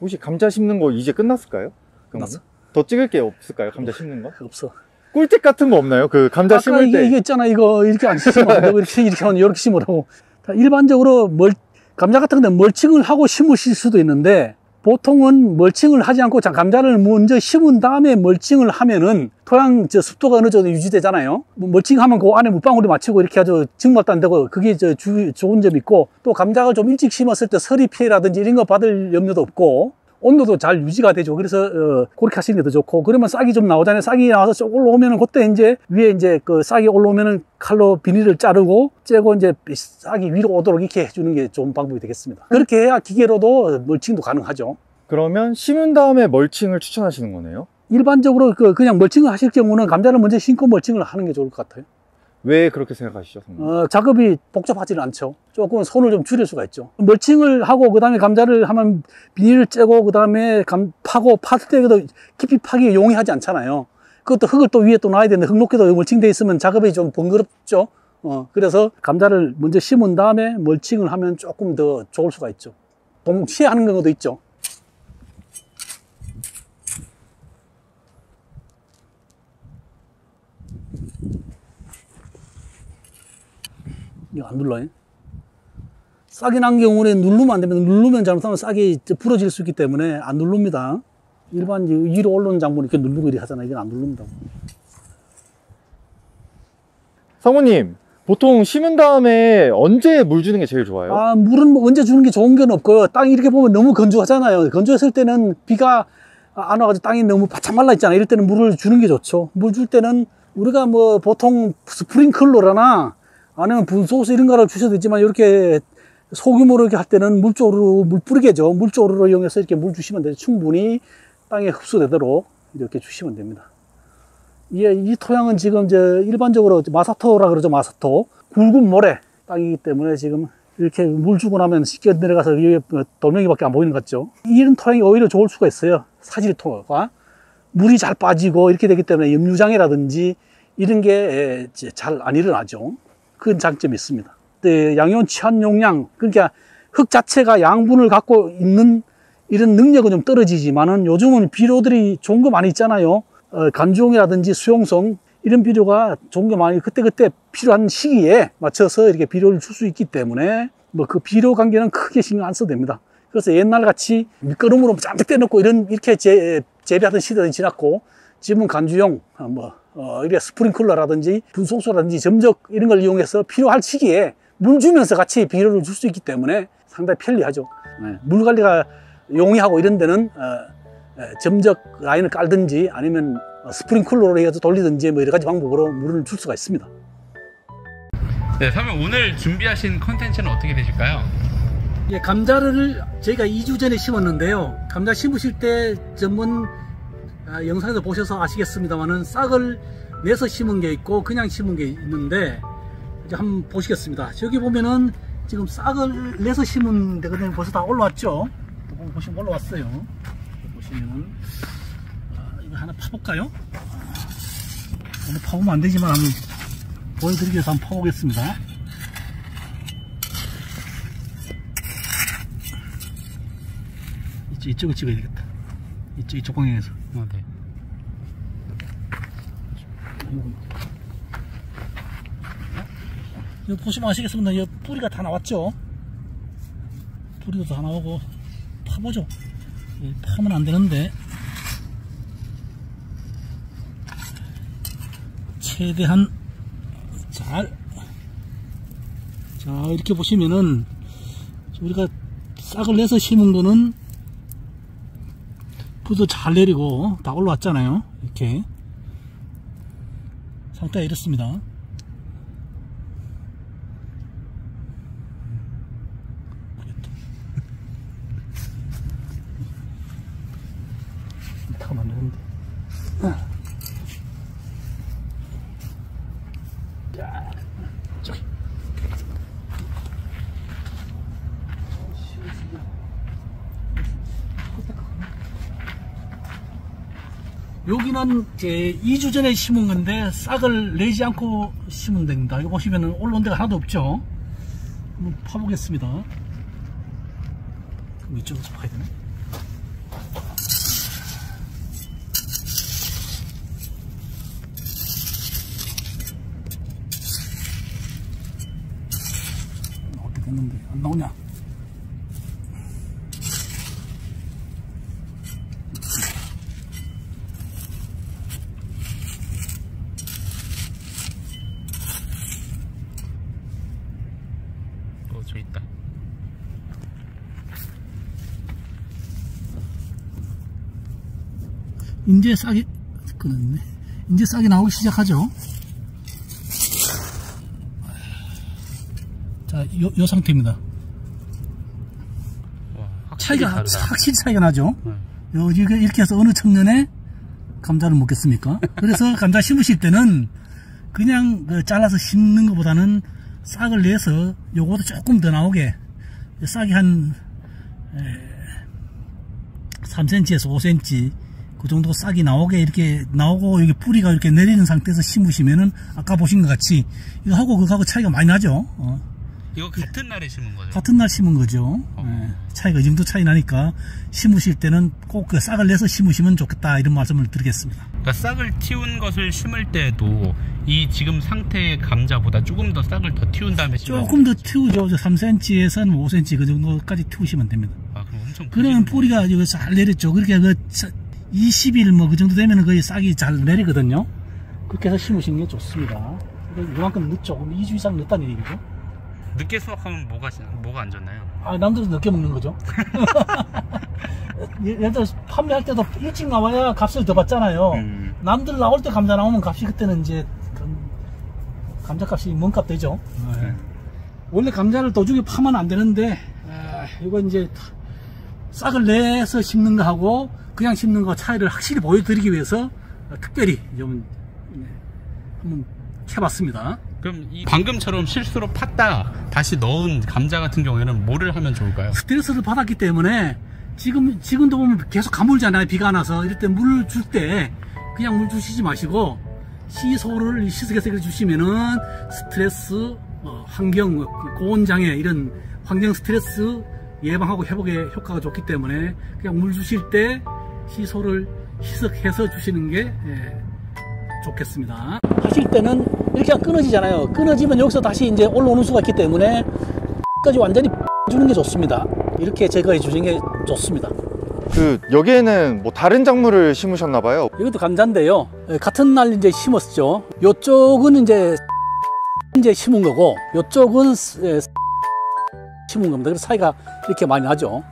혹시 감자 심는 거 이제 끝났을까요? 끝났어. 더 찍을 게 없을까요? 감자 심는 거? 없어. 꿀팁 같은 거 없나요? 그 감자 심을 때 이게 있잖아. 이거 이렇게 안 심으면 안 되고 이렇게 심으라고. 일반적으로 감자 같은 데 멀칭을 하고 심으실 수도 있는데 보통은 멀칭을 하지 않고 감자를 먼저 심은 다음에 멀칭을 하면은 토양 습도가 어느 정도 유지되잖아요. 멀칭하면 그 안에 물방울이 맞추고 이렇게 아주 증발도 안 되고 그게 좋은 점이 있고 또 감자가 좀 일찍 심었을 때 서리 피해라든지 이런 거 받을 염려도 없고 온도도 잘 유지가 되죠. 그래서 그렇게 하시는 게 더 좋고 그러면 싹이 좀 나오잖아요. 싹이 나와서 쭉 올라오면은 그때 이제 위에 이제 그 싹이 올라오면은 칼로 비닐을 자르고 째고 이제 싹이 위로 오도록 이렇게 해주는 게 좋은 방법이 되겠습니다. 그렇게 해야 기계로도 멀칭도 가능하죠. 그러면 심은 다음에 멀칭을 추천하시는 거네요? 일반적으로 그냥 멀칭을 하실 경우는 감자를 먼저 심고 멀칭을 하는 게 좋을 것 같아요. 왜 그렇게 생각하시죠? 작업이 복잡하지는 않죠. 조금 손을 좀 줄일 수가 있죠. 멀칭을 하고 그 다음에 감자를 하면 비닐을 째고 그 다음에 파고 팠을 때도 깊이 파기에 용이하지 않잖아요. 그것도 흙을 또 위에 또 놔야 되는데 흙 놓기도 멀칭돼 있으면 작업이 좀 번거롭죠. 그래서 감자를 먼저 심은 다음에 멀칭을 하면 조금 더 좋을 수가 있죠. 동시에 하는 경우도 있죠. 이거 안 눌러요. 싹이 난 경우는 누르면 안 됩니다. 누르면 잘못하면 싹이 부러질 수 있기 때문에 안 누릅니다. 일반 위로 올라오는 장본 이렇게 누르고 이렇게 하잖아요. 이건 안 누릅니다. 사모님, 보통 심은 다음에 언제 물 주는 게 제일 좋아요? 물은 뭐 언제 주는 게 좋은 건 없고요. 땅이 이렇게 보면 너무 건조하잖아요. 건조했을 때는 비가 안 와가지고 땅이 너무 바짝 말라 있잖아요. 이럴 때는 물을 주는 게 좋죠. 물 줄 때는 우리가 뭐 보통 스프링클러나 아니면 분소스 이런 거를 주셔도 되지만 이렇게 소규모로 이렇게 할 때는 물조르, 물뿌리개죠. 물조르를 이용해서 이렇게 물 주시면 되죠. 충분히 땅에 흡수되도록 이렇게 주시면 됩니다. 이 토양은 지금 일반적으로 마사토라 그러죠. 마사토. 굵은 모래 땅이기 때문에 지금 이렇게 물 주고 나면 쉽게 내려가서 위에 돌멩이밖에 안 보이는 것 같죠. 이런 토양이 오히려 좋을 수가 있어요. 사질토가. 물이 잘 빠지고 이렇게 되기 때문에 염류장애라든지 이런 게 잘 안 일어나죠. 그 장점이 있습니다. 양이온 취한 용량, 그러니까 흙 자체가 양분을 갖고 있는 이런 능력은 좀 떨어지지만은 요즘은 비료들이 좋은 거 많이 있잖아요. 간주용이라든지 수용성 이런 비료가 좋은 게 많이 그때그때 필요한 시기에 맞춰서 이렇게 비료를 줄 수 있기 때문에 뭐 그 비료 관계는 크게 신경 안 써도 됩니다. 그래서 옛날 같이 밑거름으로 짠뜩 떼놓고 이렇게 재배하던 시대는 지났고 지금은 간주용 이게 스프링클러라든지 분소수라든지 점적 이런 걸 이용해서 필요할 시기에 물 주면서 같이 비료를 줄 수 있기 때문에 상당히 편리하죠. 물 관리가 용이하고 이런 데는 점적 라인을 깔든지 아니면 스프링클러로 해서 돌리든지 뭐 여러 가지 방법으로 물을 줄 수가 있습니다. 네, 사장님 오늘 준비하신 컨텐츠는 어떻게 되실까요? 감자를 저희가 2주 전에 심었는데요. 감자 심으실 때 전문 영상에서 보셔서 아시겠습니다만은 싹을 내서 심은 게 있고 그냥 심은 게 있는데 이제 한번 보시겠습니다. 여기 보면은 지금 싹을 내서 심은 데거든요. 벌써 다 올라왔죠. 보시면 올라왔어요. 보시면 이거 하나 파볼까요? 파보면 안 되지만 한번 보여드리기 위해서 한번 파보겠습니다. 이쪽을 찍어야 되겠다. 이쪽 방향에서. 네. 여기 보시면 아시겠습니다. 여기 뿌리가 다 나왔죠. 뿌리도 다 나오고 파보죠. 파면 안 되는데 최대한 자 이렇게 보시면은 우리가 싹을 내서 심은 거는 뿌리도 잘 내리고 다 올라왔잖아요. 이렇게 상태가 이렇습니다. 타면 안 되는데. 자, 저기. 여기는 이제 2주 전에 심은 건데 싹을 내지 않고 심으면 됩니다. 이거 보시면은 올라온 데가 하나도 없죠. 한번 파보겠습니다. 그럼 이쪽으로 좀 가야 되네. 어떻게 됐는데 안 나오냐? 저 있다. 이제 싹이 끊었네. 이제 싹이 나오기 시작하죠. 자, 요 상태입니다. 와, 확실히 차이가 다르다. 확실히 차이가 나죠. 이렇게 해서 어느 청년에 감자를 먹겠습니까? 그래서 감자 심으실 때는 그냥 잘라서 심는 것보다는 싹을 내서 요것도 조금 더 나오게, 싹이 한 3cm에서 5cm 그 정도 싹이 나오게 이렇게 나오고, 여기 뿌리가 이렇게 내리는 상태에서 심으시면은 아까 보신 것 같이 이거 하고 그거하고 차이가 많이 나죠. 이거 같은 날에 심은 거죠? 같은 날 심은 거죠. 차이가 이 정도 차이 나니까 심으실 때는 꼭 그 싹을 내서 심으시면 좋겠다, 이런 말씀을 드리겠습니다. 그러니까 싹을 틔운 것을 심을 때도 이 지금 상태의 감자보다 조금 더 싹을 더 틔운 다음에 심으면 조금 더 틔우죠. 3cm에서 5cm 그 정도까지 틔우시면 됩니다. 아, 그럼 엄청 그러면 뿌리가 여기 잘 내렸죠. 그렇게 20일 뭐 그 정도 되면 거의 싹이 잘 내리거든요. 그렇게 해서 심으시는 게 좋습니다. 이만큼 늦죠. 2주 이상 늦다는 얘기죠. 늦게 수확하면 뭐가 안 좋나요? 아, 남들은 늦게 먹는 거죠. 예를 들어 판매할 때도 일찍 나와야 값을 더 받잖아요. 남들 나올 때 감자 나오면 값이 그때는 이제 감자 값이 몸값 되죠. 원래 감자를 도중에 파면 안 되는데, 이거 이제 싹을 내서 심는 거하고 그냥 심는 거 차이를 확실히 보여드리기 위해서 특별히 좀 한번 해봤습니다. 그럼 방금처럼 실수로 팠다 다시 넣은 감자 같은 경우에는 뭐를 하면 좋을까요? 스트레스를 받았기 때문에 지금도 보면 계속 가물잖아요. 비가 안 와서. 이럴 때 물 줄 때 그냥 물 주시지 마시고 시소를 시석해서 주시면은 스트레스, 환경, 고온장애, 이런 환경 스트레스 예방하고 회복에 효과가 좋기 때문에 그냥 물 주실 때 시소를 희석해서 주시는 게 좋겠습니다. 하실 때는 이렇게 끊어지잖아요. 끊어지면 여기서 다시 이제 올라오는 수가 있기 때문에 까지 완전히 주는 게 좋습니다. 이렇게 제거해 주시는 게 좋습니다. 여기에는 뭐 다른 작물을 심으셨나 봐요. 이것도 감자인데요. 같은 날 이제 심었죠. 요쪽은 이제 심은 거고, 요쪽은 심은 겁니다. 그래서 차이가 이렇게 많이 나죠.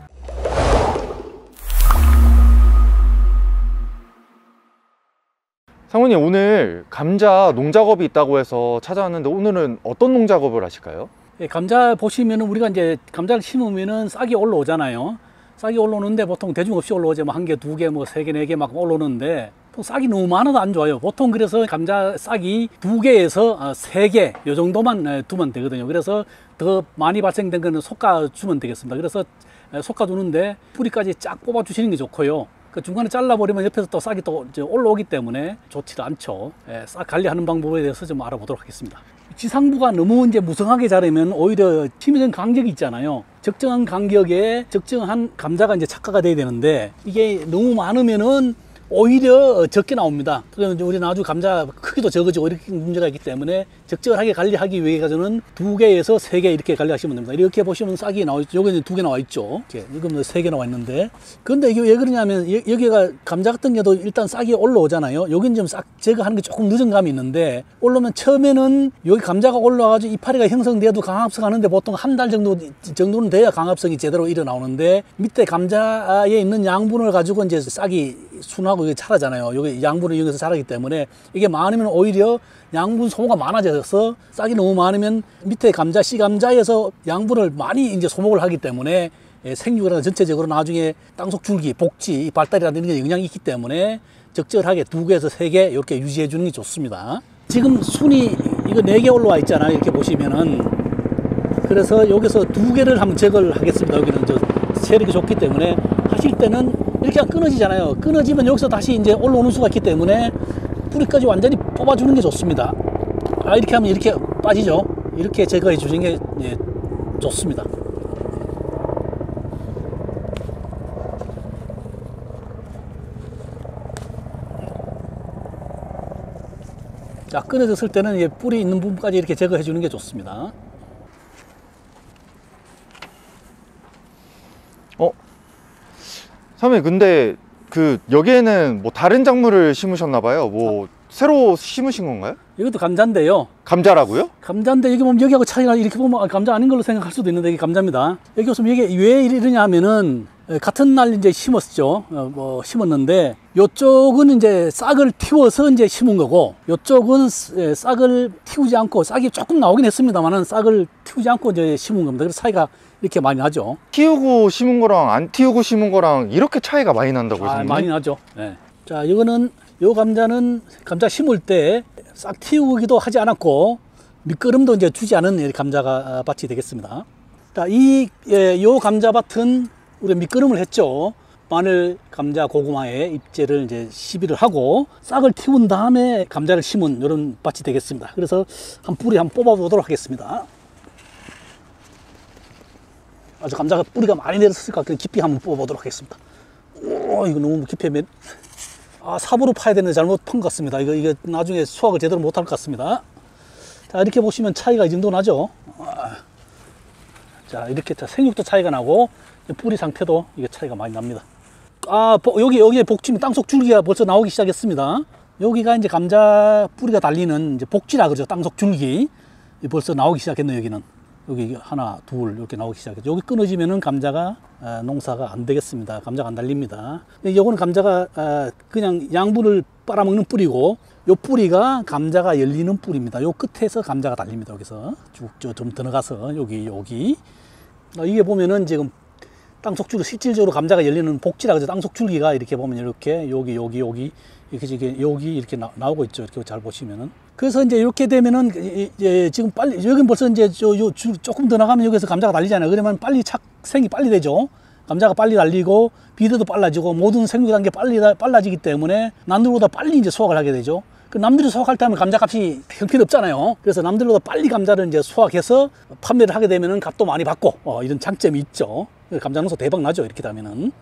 상무님, 오늘 감자 농작업이 있다고 해서 찾아왔는데 오늘은 어떤 농작업을 하실까요? 감자 보시면은 우리가 이제 감자를 심으면은 싹이 올라오잖아요. 싹이 올라오는데 보통 대중 없이 올라오죠. 뭐 1개, 2개, 뭐 3개, 4개 막 올라오는데 싹이 너무 많아도 안 좋아요. 보통 그래서 감자 싹이 2개에서 3개 요 정도만 두면 되거든요. 그래서 더 많이 발생된 거는 솎아주면 되겠습니다. 그래서 솎아주는데 뿌리까지 쫙 뽑아주시는 게 좋고요. 그 중간에 잘라버리면 옆에서 또 싹이 또 올라오기 때문에 좋지도 않죠. 싹 관리하는 방법에 대해서 좀 알아보도록 하겠습니다. 지상부가 너무 이제 무성하게 자르면 오히려 심해진 간격이 있잖아요. 적정한 간격에 적정한 감자가 이제 착화가 돼야 되는데 이게 너무 많으면은 오히려 적게 나옵니다. 그러면 우리 나중에 감자 크기도 적어지고 이렇게 문제가 있기 때문에 적절하게 관리하기 위해서는 2개에서 3개 이렇게 관리하시면 됩니다. 이렇게 보시면 싹이 나와 있죠. 여기 이제 2개 나와 있죠. 이건 3개 나와 있는데. 근데 이게 왜 그러냐면 여기가 감자 같은 경우도 일단 싹이 올라오잖아요. 여기는 좀 싹 제거하는 게 조금 늦은 감이 있는데 올라오면 처음에는 여기 감자가 올라와가지고 이파리가 형성돼도 강합성 하는데 보통 한 달 정도는 돼야 강합성이 제대로 일어나오는데 밑에 감자에 있는 양분을 가지고 이제 싹이 순하고 이게 자라잖아요. 여기 양분을 이용해서 자라기 때문에 이게 많으면 오히려 양분 소모가 많아져서 싹이 너무 많으면 밑에 감자, 씨 감자에서 양분을 많이 이제 소모를 하기 때문에 생육이나 전체적으로 나중에 땅속 줄기, 복지, 발달이라는 게 영향이 있기 때문에 적절하게 2개에서 3개 이렇게 유지해 주는 게 좋습니다. 지금 순이 이거 4개 올라와 있잖아요. 이렇게 보시면은. 그래서 여기서 2개를 한번 제거를 하겠습니다. 여기는 저 세력이 좋기 때문에 하실 때는 이렇게 끊어지잖아요. 끊어지면 여기서 다시 이제 올라오는 수가 있기 때문에 뿌리까지 완전히 뽑아주는 게 좋습니다. 이렇게 하면 이렇게 빠지죠. 이렇게 제거해 주시는 게 좋습니다. 자, 끊어졌을 때는 뿌리 있는 부분까지 이렇게 제거해 주는 게 좋습니다. 사장님, 근데 여기에는 뭐 다른 작물을 심으셨나 봐요. 뭐 새로 심으신 건가요? 이것도 감자인데요. 감자라고요? 감자인데 여기 보면 여기하고 차이가 이렇게 보면 감자 아닌 걸로 생각할 수도 있는데 이게 감자입니다. 여기 보시면 이게 왜 이러냐 하면은 같은 날 이제 심었죠. 심었는데 요쪽은 이제 싹을 틔워서 이제 심은 거고 요쪽은 싹을 틔우지 않고 싹이 조금 나오긴 했습니다만은 싹을 틔우지 않고 이제 심은 겁니다. 그래서 차이가 이렇게 많이 나죠. 틔우고 심은 거랑 안 틔우고 심은 거랑 이렇게 차이가 많이 난다고요? 많이 나죠. 네. 자, 이거는 요 감자는 감자 심을 때 싹 틔우기도 하지 않았고 밑거름도 이제 주지 않은 감자가 밭이 되겠습니다. 자, 요 감자밭은 우리 밑거름을 했죠. 마늘, 감자, 고구마에 잎재를 이제 시비를 하고 싹을 틔운 다음에 감자를 심은 이런 밭이 되겠습니다. 그래서 한 뿌리 한번 뽑아보도록 하겠습니다. 아주 감자가 뿌리가 많이 내렸을 것 같아요. 깊이 한번 뽑아보도록 하겠습니다. 오, 이거 너무 깊이 삽으로 파야 되는데 잘못 판 것 같습니다. 이거 나중에 수확을 제대로 못할 것 같습니다. 자, 이렇게 보시면 차이가 이 정도 나죠. 자, 이렇게 생육도 차이가 나고 뿌리 상태도 이게 차이가 많이 납니다. 여기에 복지면 땅속 줄기가 벌써 나오기 시작했습니다. 여기가 이제 감자 뿌리가 달리는 이제 복지라 그러죠. 땅속 줄기 벌써 나오기 시작했네요. 여기는 여기 하나, 둘 이렇게 나오기 시작했죠. 여기 끊어지면은 감자가 농사가 안 되겠습니다. 감자가 안 달립니다. 요거는 감자가 그냥 양분을 빨아먹는 뿌리고 요 뿌리가 감자가 열리는 뿌리입니다. 요 끝에서 감자가 달립니다. 여기서 쭉 좀 들어가서 여기 이게 보면은 지금 땅속 줄기 실질적으로 감자가 열리는 복지라 그래서 땅속 줄기가 이렇게 보면 이렇게 여기 이렇게 나오고 있죠. 이렇게 잘 보시면은. 그래서 이제 이렇게 되면은 지금 빨리 여긴 벌써 이제 조금 더 나가면 여기서 감자가 달리잖아요. 그러면 빨리 착생이 빨리 되죠. 감자가 빨리 달리고 비대도 빨라지고 모든 생육 단계 빨라지기 때문에 남들보다 빨리 이제 수확을 하게 되죠. 그 남들이 수확할 때 하면 감자값이 형편없잖아요. 그래서 남들보다 빨리 감자를 이제 수확해서 판매를 하게 되면은 값도 많이 받고 이런 장점이 있죠. 감자 농사 대박 나죠. 이렇게 되면은.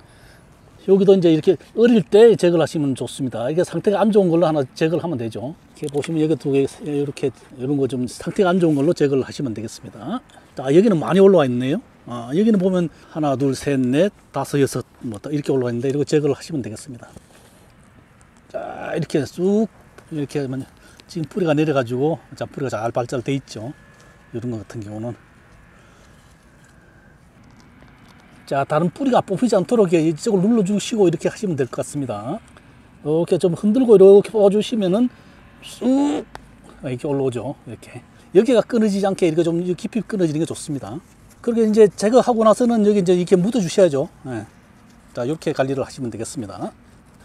여기도 이제 이렇게 어릴 때 제거를 하시면 좋습니다. 이게 상태가 안 좋은 걸로 하나 제거를 하면 되죠. 이렇게 보시면 여기 2개 이렇게 이런 거 좀 상태가 안 좋은 걸로 제거를 하시면 되겠습니다. 자, 여기는 많이 올라와 있네요. 여기는 보면 하나, 둘, 셋, 넷, 다섯, 여섯 뭐 이렇게 올라와 있는데 이거 제거를 하시면 되겠습니다. 자, 이렇게 쑥 이렇게 하면 지금 뿌리가 내려가지고 자, 뿌리가 잘 발달돼 있죠. 이런 거 같은 경우는. 자, 다른 뿌리가 뽑히지 않도록 이쪽을 눌러주시고 이렇게 하시면 될 것 같습니다. 이렇게 좀 흔들고 이렇게 뽑아주시면은 쑥 이렇게 올라오죠. 이렇게 여기가 끊어지지 않게 이렇게 좀 깊이 끊어지는 게 좋습니다. 그렇게 이제 제거하고 나서는 여기 이제 이렇게 묻어 주셔야죠. 네. 자, 이렇게 관리를 하시면 되겠습니다.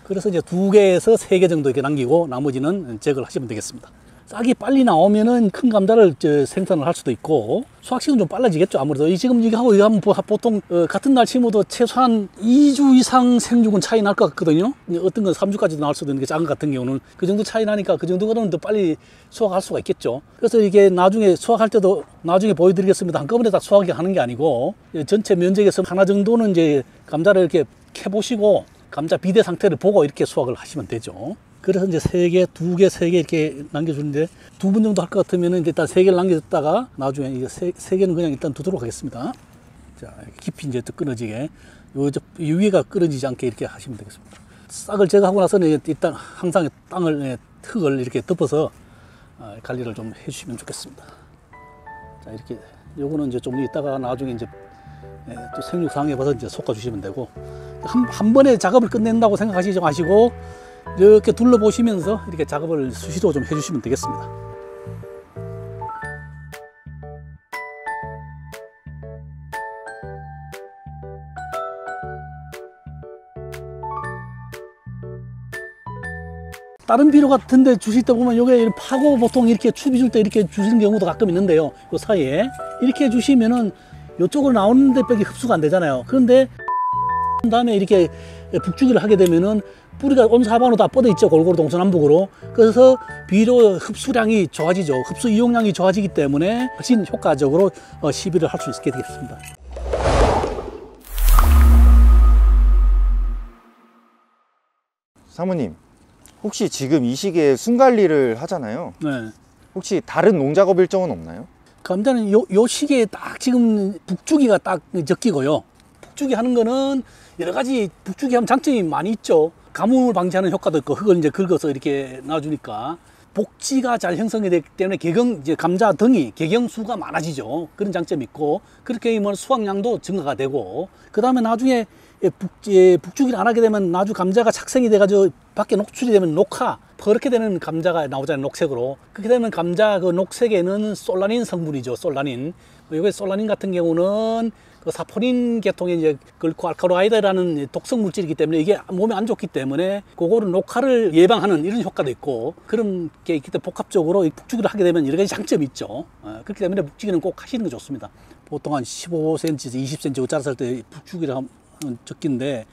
그래서 이제 2개에서 3개 정도 이렇게 남기고 나머지는 제거를 하시면 되겠습니다. 싹이 빨리 나오면은 큰 감자를 생산을 할 수도 있고, 수확식은 좀 빨라지겠죠. 아무래도 지금 이거 하면 보통 같은 날 심어도 최소한 2주 이상 생육은 차이 날 것 같거든요. 어떤 건 3주까지도 나올 수도 있는 게 작은 것 같은 경우는 그 정도 차이 나니까 그 정도는 더 빨리 수확할 수가 있겠죠. 그래서 이게 나중에 수확할 때도 나중에 보여드리겠습니다. 한꺼번에 다 수확하는 게 아니고 전체 면적에서 하나 정도는 이제 감자를 이렇게 캐보시고 감자 비대 상태를 보고 이렇게 수확을 하시면 되죠. 그래서 이제 3개, 2개, 3개 이렇게 남겨주는데 2분 정도 할 것 같으면은 일단 3개를 남겨뒀다가 나중에 이제 3개는 그냥 일단 두도록 하겠습니다. 자, 깊이 이제 또 끊어지게 요 위에가 끊어지지 않게 이렇게 하시면 되겠습니다. 싹을 제거하고 나서는 일단 항상 땅을, 흙을 이렇게 덮어서 관리를 좀 해주시면 좋겠습니다. 자, 이렇게 요거는 이제 좀 이따가 나중에 이제 또 생육 상황에 봐서 이제 솎아주시면 되고 한 번에 작업을 끝낸다고 생각하시지 마시고 이렇게 둘러보시면서 이렇게 작업을 수시로 좀 해주시면 되겠습니다. 다른 비료 같은 데 주실 때 보면 요게 파고 보통 이렇게 추비 줄 때 이렇게 주시는 경우도 가끔 있는데요. 요 사이에 이렇게 주시면은 요쪽으로 나오는 데밖에 흡수가 안 되잖아요. 그런데 다음에 이렇게 북주기를 하게 되면은 뿌리가 온 사방으로 다 뻗어 있죠. 골고루 동서남북으로. 그래서 비료 흡수량이 좋아지죠. 흡수 이용량이 좋아지기 때문에 훨씬 효과적으로 시비를 할 수 있게 되겠습니다. 사모님, 혹시 지금 이 시기에 순관리를 하잖아요. 네. 혹시 다른 농작업 일정은 없나요? 감자는 요 시기에 딱 지금 북주기가 딱 적기고요. 북주기 하는 거는 여러 가지 북주기 하면 장점이 많이 있죠. 가뭄을 방지하는 효과도 있고 흙을 이제 긁어서 이렇게 놔주니까 복지가 잘 형성이 되기 때문에 이제 감자 등이 개경수가 많아지죠. 그런 장점이 있고 그렇게 하면 수확량도 증가가 되고 그 다음에 나중에 북주기를 안 하게 되면 나중 감자가 착생이 돼가지고 밖에 녹출이 되면 녹화 그렇게 되는 감자가 나오잖아요. 녹색으로. 그렇게 되면 감자 그 녹색에는 솔라닌 성분이죠. 솔라닌. 이게 솔라닌 같은 경우는 그 사포닌 계통의 이제 글코 알칼로하이드라는 독성 물질이기 때문에 이게 몸에 안 좋기 때문에 그거를 녹화를 예방하는 이런 효과도 있고 그런 게 있기 때문에 복합적으로 북주기를 하게 되면 여러 가지 장점이 있죠. 그렇기 때문에 북주기는 꼭 하시는 게 좋습니다. 보통 한 15cm에서 20cm 자랐을 때 북주기를 하면 적긴데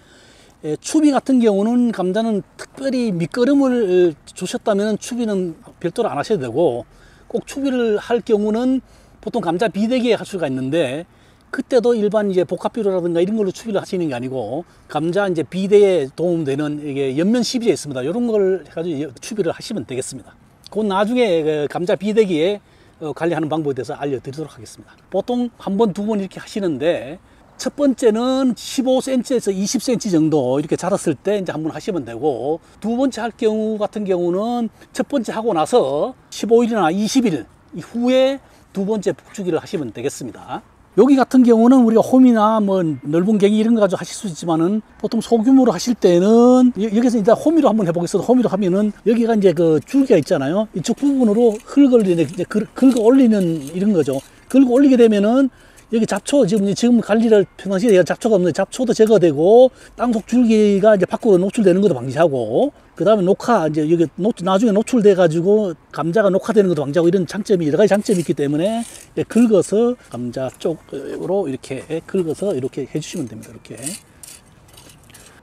추비 같은 경우는 감자는 특별히 밑거름을 주셨다면 추비는 별도로 안 하셔도 되고 꼭 추비를 할 경우는 보통 감자 비대기에 할 수가 있는데 그때도 일반 이제 복합비료라든가 이런 걸로 추비를 하시는 게 아니고 감자 이제 비대에 도움되는 이게 연면 시비제 있습니다. 이런 걸 해가지고 추비를 하시면 되겠습니다. 그건 나중에 그 감자 비대기에 관리하는 방법에 대해서 알려드리도록 하겠습니다. 보통 한 번, 두 번 이렇게 하시는데 첫 번째는 15cm에서 20cm 정도 이렇게 자랐을 때 이제 한번 하시면 되고 두 번째 할 경우 같은 경우는 첫 번째 하고 나서 15일이나 20일 이후에 두 번째 북주기를 하시면 되겠습니다. 여기 같은 경우는 우리가 홈이나 뭐 넓은 갱이 이런 거 가지고 하실 수 있지만은 보통 소규모로 하실 때는 여기서 일단 호미로 한번 해보겠습니다. 호미로 하면은 여기가 이제 그 줄기가 있잖아요. 이쪽 부분으로 흙을 이제 긁어 올리는 이런 거죠. 긁어 올리게 되면은 여기 잡초 지금 관리를 평상시에 잡초가 없는데 잡초도 제거되고 땅속 줄기가 이제 밖으로 노출되는 것도 방지하고 그 다음에 녹화 이제 여기 나중에 노출돼 가지고 감자가 녹화되는 것도 방지하고 이런 장점이 여러 가지 장점이 있기 때문에 긁어서 감자 쪽으로 이렇게 긁어서 이렇게 해주시면 됩니다. 이렇게.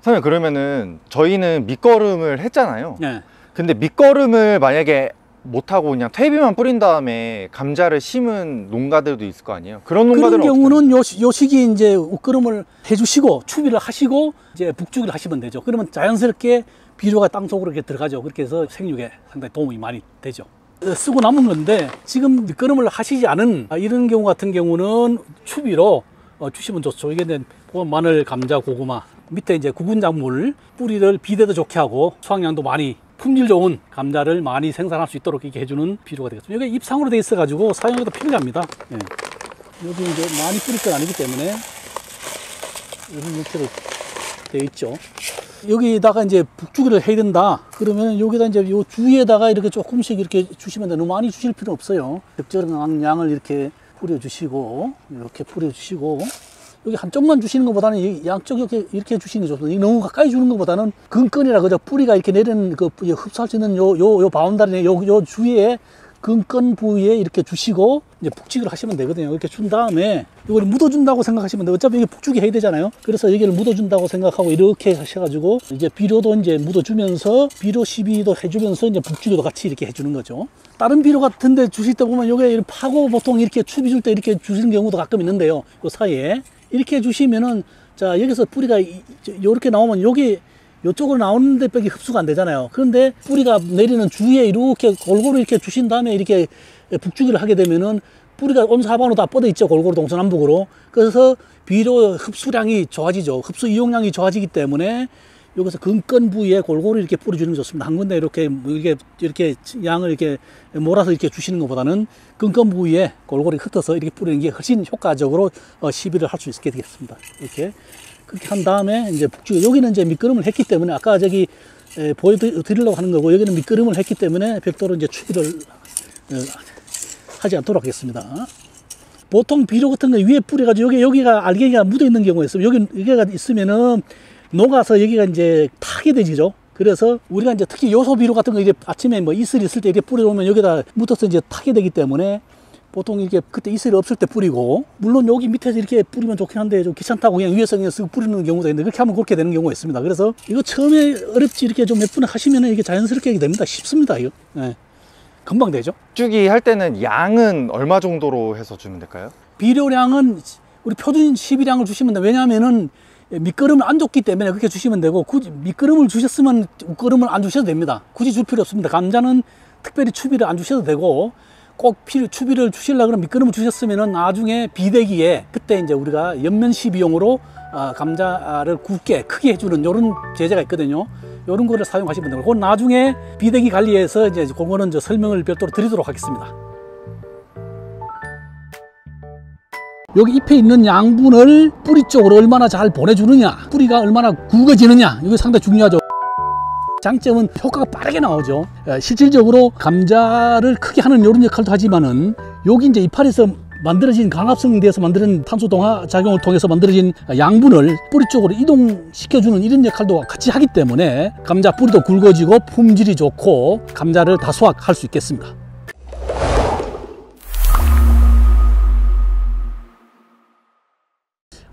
선생님 그러면은 저희는 밑거름을 했잖아요. 네. 근데 밑거름을 만약에 못하고 그냥 퇴비만 뿌린 다음에 감자를 심은 농가들도 있을 거 아니에요? 그런 농가들은 그런 경우는 요 시기 이제 웃거름을 해주시고 추비를 하시고 이제 북주기를 하시면 되죠. 그러면 자연스럽게 비료가 땅속으로 이렇게 들어가죠. 그렇게 해서 생육에 상당히 도움이 많이 되죠. 쓰고 남은 건데 지금 밑거름을 하시지 않은 이런 경우 같은 경우는 추비로 주시면 좋죠. 이게 이제 마늘, 감자, 고구마 밑에 이제 구근 작물 뿌리를 비대도 좋게 하고 수확량도 많이 품질 좋은 감자를 많이 생산할 수 있도록 이렇게 해주는 비료가 되겠습니다. 여기 잎상으로 되어 있어가지고 사용하기도 편리합니다. 예. 여기 이제 많이 뿌릴 건 아니기 때문에 이런 형태로 되어 있죠. 여기다가 이제 북주기를 해야 된다. 그러면 여기다 이제 요 주위에다가 이렇게 조금씩 이렇게 주시면 돼. 너무 많이 주실 필요 없어요. 적절한 양을 이렇게 뿌려주시고, 이렇게 뿌려주시고, 여기 한쪽만 주시는 것보다는 양쪽 이렇게 주시는 게 좋습니다. 너무 가까이 주는 것보다는 근근이라 그죠. 뿌리가 이렇게 내리는 그 흡수할 수 있는 요 바운다리 요 주위에 근건 부위에 이렇게 주시고 이제 북직을 하시면 되거든요. 이렇게 준 다음에 이걸 묻어준다고 생각하시면 돼요. 어차피 이게 북직이 해야 되잖아요. 그래서 여기를 묻어준다고 생각하고 이렇게 하셔가지고 이제 비료도 이제 묻어주면서 비료 시비도 해주면서 이제 북직도 같이 이렇게 해주는 거죠. 다른 비료 같은데 주실 때 보면 요게 파고 보통 이렇게 추비 줄 때 이렇게 주시는 경우도 가끔 있는데요. 요 사이에 이렇게 주시면은 자 여기서 뿌리가 요렇게 나오면 여기 요쪽으로 나오는 데밖에 흡수가 안 되잖아요. 그런데 뿌리가 내리는 주위에 이렇게 골고루 이렇게 주신 다음에 이렇게 북주기를 하게 되면은 뿌리가 온 사방으로 다 뻗어 있죠. 골고루 동서남북으로. 그래서 비료 흡수량이 좋아지죠. 흡수 이용량이 좋아지기 때문에 여기서 근건 부위에 골고루 이렇게 뿌려주는 게 좋습니다. 한 군데 이렇게 양을 이렇게 몰아서 이렇게 주시는 것보다는 근건 부위에 골고루 흩어서 이렇게 뿌리는 게 훨씬 효과적으로 시비를 할 수 있게 되겠습니다. 이렇게 그렇게 한 다음에 이제 북주 여기는 이제 밑거름을 했기 때문에 아까 저기 보여드리려고 하는 거고 여기는 밑거름을 했기 때문에 별도로 이제 추비를 하지 않도록 하겠습니다. 보통 비료 같은 거 위에 뿌려가지고 여기가 알갱이가 묻어 있는 경우가 있어요. 여기가 있으면은 녹아서 여기가 이제 타게 되죠. 그래서 우리가 이제 특히 요소 비료 같은 거 이제 아침에 뭐 이슬 있을 때 이렇게 뿌려놓으면 여기다 묻어서 이제 타게 되기 때문에 보통 이렇게 그때 이슬이 없을 때 뿌리고 물론 여기 밑에서 이렇게 뿌리면 좋긴 한데 좀 귀찮다고 그냥 위에서 그냥 쓱 뿌리는 경우도 있는데 그렇게 하면 그렇게 되는 경우가 있습니다. 그래서 이거 처음에 어렵지 이렇게 좀 몇 분 하시면은 이게 자연스럽게 하게 됩니다. 쉽습니다. 이거. 네. 금방 되죠. 북주기 할 때는 양은 얼마 정도로 해서 주면 될까요? 비료량은 우리 표준 시비량을 주시면 돼요. 왜냐하면은 밑거름을 안 줬기 때문에 그렇게 주시면 되고 굳이 밑거름을 주셨으면 웃거름을 안 주셔도 됩니다. 굳이 줄 필요 없습니다. 감자는 특별히 추비를 안 주셔도 되고 꼭 추비를 주시려고 그러면 밑거름을 주셨으면은 나중에 비대기에 그때 이제 우리가 옆면 시비용으로 감자를 굵게 크게 해주는 이런 제재가 있거든요. 이런 거를 사용하시면 되고 그건 나중에 비대기 관리에서 이제 그거는 설명을 별도로 드리도록 하겠습니다. 여기 잎에 있는 양분을 뿌리 쪽으로 얼마나 잘 보내주느냐, 뿌리가 얼마나 굵어지느냐, 이거 상당히 중요하죠. 장점은 효과가 빠르게 나오죠. 실질적으로 감자를 크게 하는 이런 역할도 하지만은 여기 이제 이파리에서 만들어진 강합성돼서 만드는 탄소 동화 작용을 통해서 만들어진 양분을 뿌리 쪽으로 이동시켜주는 이런 역할도 같이 하기 때문에 감자 뿌리도 굵어지고 품질이 좋고 감자를 다수확할 수 있겠습니다.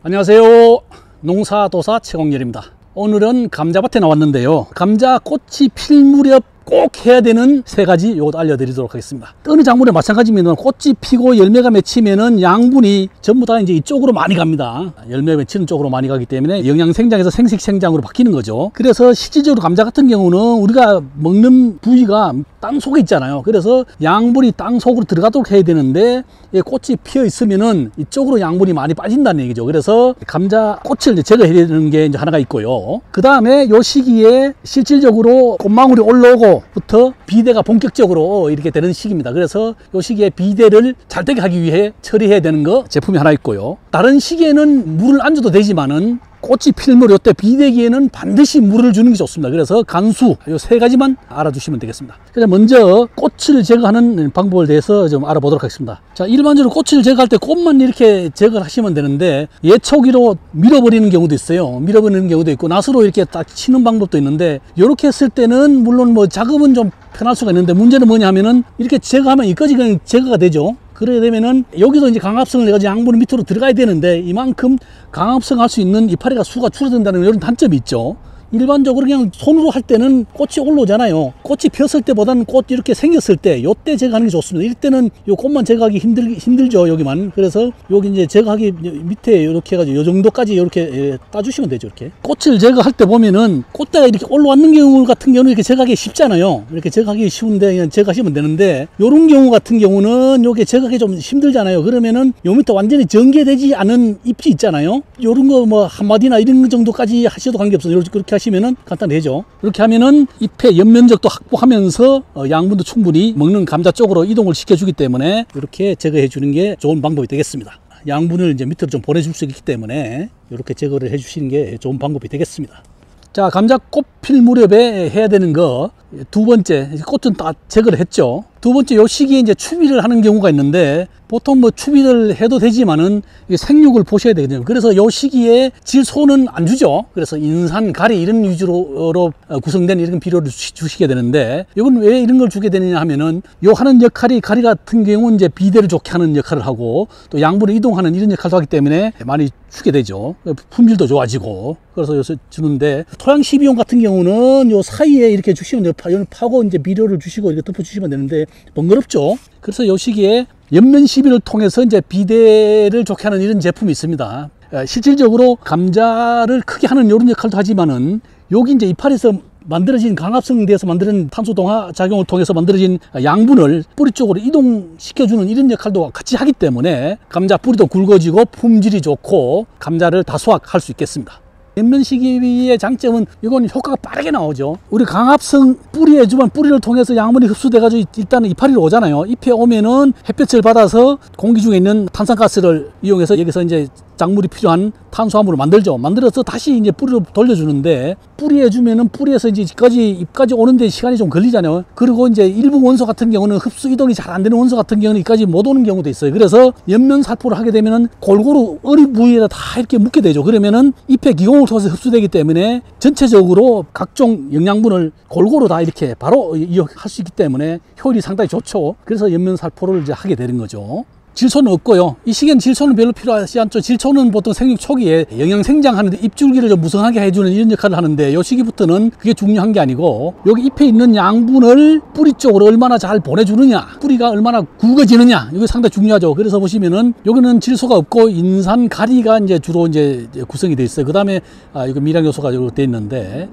안녕하세요. 농사도사 최광렬입니다. 오늘은 감자밭에 나왔는데요. 감자 꽃이 필 무렵 꼭 해야 되는 세 가지 요것도 알려드리도록 하겠습니다. 어느 작물에 마찬가지입니다. 꽃이 피고 열매가 맺히면은 양분이 전부 다 이제 이쪽으로 많이 갑니다. 열매 맺히는 쪽으로 많이 가기 때문에 영양생장에서 생식생장으로 바뀌는 거죠. 그래서 실질적으로 감자 같은 경우는 우리가 먹는 부위가 땅 속에 있잖아요. 그래서 양분이 땅 속으로 들어가도록 해야 되는데 꽃이 피어 있으면은 이쪽으로 양분이 많이 빠진다는 얘기죠. 그래서 감자 꽃을 이제 제거해야 되는 게 이제 하나가 있고요. 그 다음에 요 시기에 실질적으로 꽃망울이 올라오고 부터 비대가 본격적으로 이렇게 되는 시기입니다. 그래서 이 시기에 비대를 잘 되게 하기 위해 처리해야 되는 거 제품이 하나 있고요. 다른 시기에는 물을 안 줘도 되지만은 꽃이 필물 이때 비대기에는 반드시 물을 주는 게 좋습니다. 그래서 간수 이 세 가지만 알아두시면 되겠습니다. 그래서 먼저 꽃을 제거하는 방법에 대해서 좀 알아보도록 하겠습니다. 자, 일반적으로 꽃을 제거할 때 꽃만 이렇게 제거를 하시면 되는데 예초기로 밀어버리는 경우도 있어요. 밀어버리는 경우도 있고 낫으로 이렇게 딱 치는 방법도 있는데 이렇게 했을 때는 물론 뭐 작업은 좀 편할 수가 있는데 문제는 뭐냐 하면은 이렇게 제거하면 이까지 그냥 제거가 되죠. 그래야 되면은 여기서 이제 강합성을 내가지고 양분이 밑으로 들어가야 되는데 이만큼 강합성 할 수 있는 이파리가 수가 줄어든다는 이런 단점이 있죠. 일반적으로 그냥 손으로 할 때는 꽃이 올라오잖아요. 꽃이 폈을 때보다는 꽃 이렇게 생겼을 때 요때 제거하는 게 좋습니다. 이때는 요 꽃만 제거하기 힘들죠. 여기만. 그래서 여기 이제 제거하기 밑에 이렇게 해가지고 요 정도까지 이렇게 따주시면 되죠. 이렇게 꽃을 제거할 때 보면은 꽃대가 이렇게 올라왔는 경우 같은 경우는 이렇게 제거하기 쉽잖아요. 이렇게 제거하기 쉬운데 그냥 제거하시면 되는데 요런 경우 같은 경우는 요게 제거하기 좀 힘들잖아요. 그러면은 요 밑에 완전히 전개되지 않은 잎이 있잖아요. 요런 거 뭐 한 마디나 이런 정도까지 하셔도 관계없어요. 그렇게 하시면은 간단해죠. 이렇게 하면은 잎의 연면적도 확보하면서 양분도 충분히 먹는 감자 쪽으로 이동을 시켜주기 때문에 이렇게 제거해 주는 게 좋은 방법이 되겠습니다. 양분을 이제 밑으로 좀 보내줄 수 있기 때문에 이렇게 제거를 해 주시는 게 좋은 방법이 되겠습니다. 자, 감자 꽃 필 무렵에 해야 되는 거 두 번째, 꽃은 다 제거를 했죠. 두 번째, 요 시기에 이제 추비를 하는 경우가 있는데 보통 뭐 추비를 해도 되지만은 이게 생육을 보셔야 되거든요. 그래서 요 시기에 질소는 안 주죠. 그래서 인산, 가리 이런 위주로 구성된 이런 비료를 주시게 되는데, 이건 왜 이런 걸 주게 되느냐 하면은 요 하는 역할이, 가리 같은 경우는 이제 비대를 좋게 하는 역할을 하고 또 양분을 이동하는 이런 역할도 하기 때문에 많이 주게 되죠. 품질도 좋아지고. 그래서 요새 주는데, 토양 12용 같은 경우는 요 사이에 이렇게 주시면 파고 이제 비료를 주시고 이렇게 덮어 주시면 되는데 번거롭죠. 그래서 요 시기에 옆면 시비를 통해서 이제 비대를 좋게 하는 이런 제품이 있습니다. 실질적으로 감자를 크게 하는 이런 역할도 하지만은, 여기 이제 이파리에서 만들어진 강합성돼서 만드는 탄소 동화 작용을 통해서 만들어진 양분을 뿌리 쪽으로 이동시켜주는 이런 역할도 같이 하기 때문에 감자 뿌리도 굵어지고 품질이 좋고 감자를 다수확할 수 있겠습니다. 옆면 시기의 장점은 이건 효과가 빠르게 나오죠. 우리 강합성 뿌리에 주면 뿌리를 통해서 양분이 흡수돼가지고 일단은 이파리로 오잖아요. 잎에 오면은 햇볕을 받아서 공기 중에 있는 탄산가스를 이용해서 여기서 이제 작물이 필요한 탄수화물을 만들죠. 만들어서 다시 이제 뿌리로 돌려주는데, 뿌리에 주면은 뿌리에서 이제 잎까지 오는데 시간이 좀 걸리잖아요. 그리고 이제 일부 원소 같은 경우는 흡수 이동이 잘 안 되는 원소 같은 경우는 여기까지 못 오는 경우도 있어요. 그래서 옆면 살포를 하게 되면은 골고루 어리 부위에다 다 이렇게 묻게 되죠. 그러면은 잎의 기공을 통해서 흡수되기 때문에 전체적으로 각종 영양분을 골고루 다 이렇게 바로 이용할 수 있기 때문에 효율이 상당히 좋죠. 그래서 옆면 살포를 이제 하게 되는 거죠. 질소는 없고요. 이 시기엔 질소는 별로 필요하지 않죠. 질소는 보통 생육 초기에 영양 생장하는데 잎줄기를 좀 무성하게 해주는 이런 역할을 하는데, 이 시기부터는 그게 중요한 게 아니고 여기 잎에 있는 양분을 뿌리 쪽으로 얼마나 잘 보내주느냐, 뿌리가 얼마나 굵어지느냐, 이게 상당히 중요하죠. 그래서 보시면은 여기는 질소가 없고 인산, 가리가 이제 주로 이제 구성이 돼 있어요. 그 다음에 이거 미량 요소가 이렇게 돼 있는데,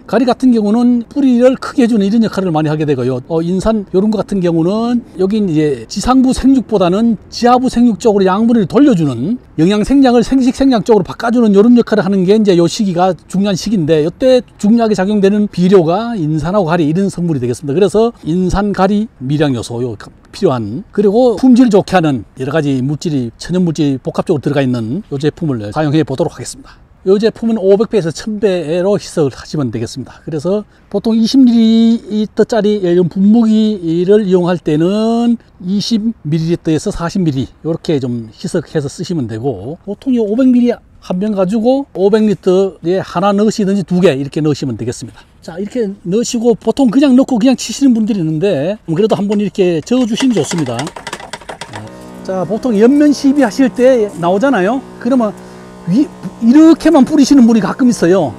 가리 같은 경우는 뿌리를 크게 해주는 이런 역할을 많이 하게 되고요. 인산 이런 것 같은 경우는 여기 이제 지상부 생육보다는 지하부 생육 쪽으로 양분을 돌려주는, 영양 생장을 생식 생장 쪽으로 바꿔주는 이런 역할을 하는 게 이제 요 시기가 중요한 시기인데, 이때 중요하게 작용되는 비료가 인산하고 가리 이런 성분이 되겠습니다. 그래서 인산, 가리, 미량 요소 요 필요한, 그리고 품질 좋게 하는 여러 가지 물질이, 천연 물질이 복합적으로 들어가 있는 이 제품을 사용해 보도록 하겠습니다. 이 제품은 500배에서 1000배로 희석을 하시면 되겠습니다. 그래서 보통 20ml짜리 분무기를 이용할 때는 20ml에서 40ml 이렇게 좀 희석해서 쓰시면 되고, 보통 이 500ml 한 병 가지고 500리터에 하나 넣으시든지 2개 이렇게 넣으시면 되겠습니다. 자, 이렇게 넣으시고 보통 그냥 넣고 그냥 치시는 분들이 있는데, 그래도 한번 이렇게 저어 주시면 좋습니다. 자, 보통 옆면 시비 하실 때 나오잖아요. 그러면 이렇게만 뿌리시는 분이 가끔 있어요.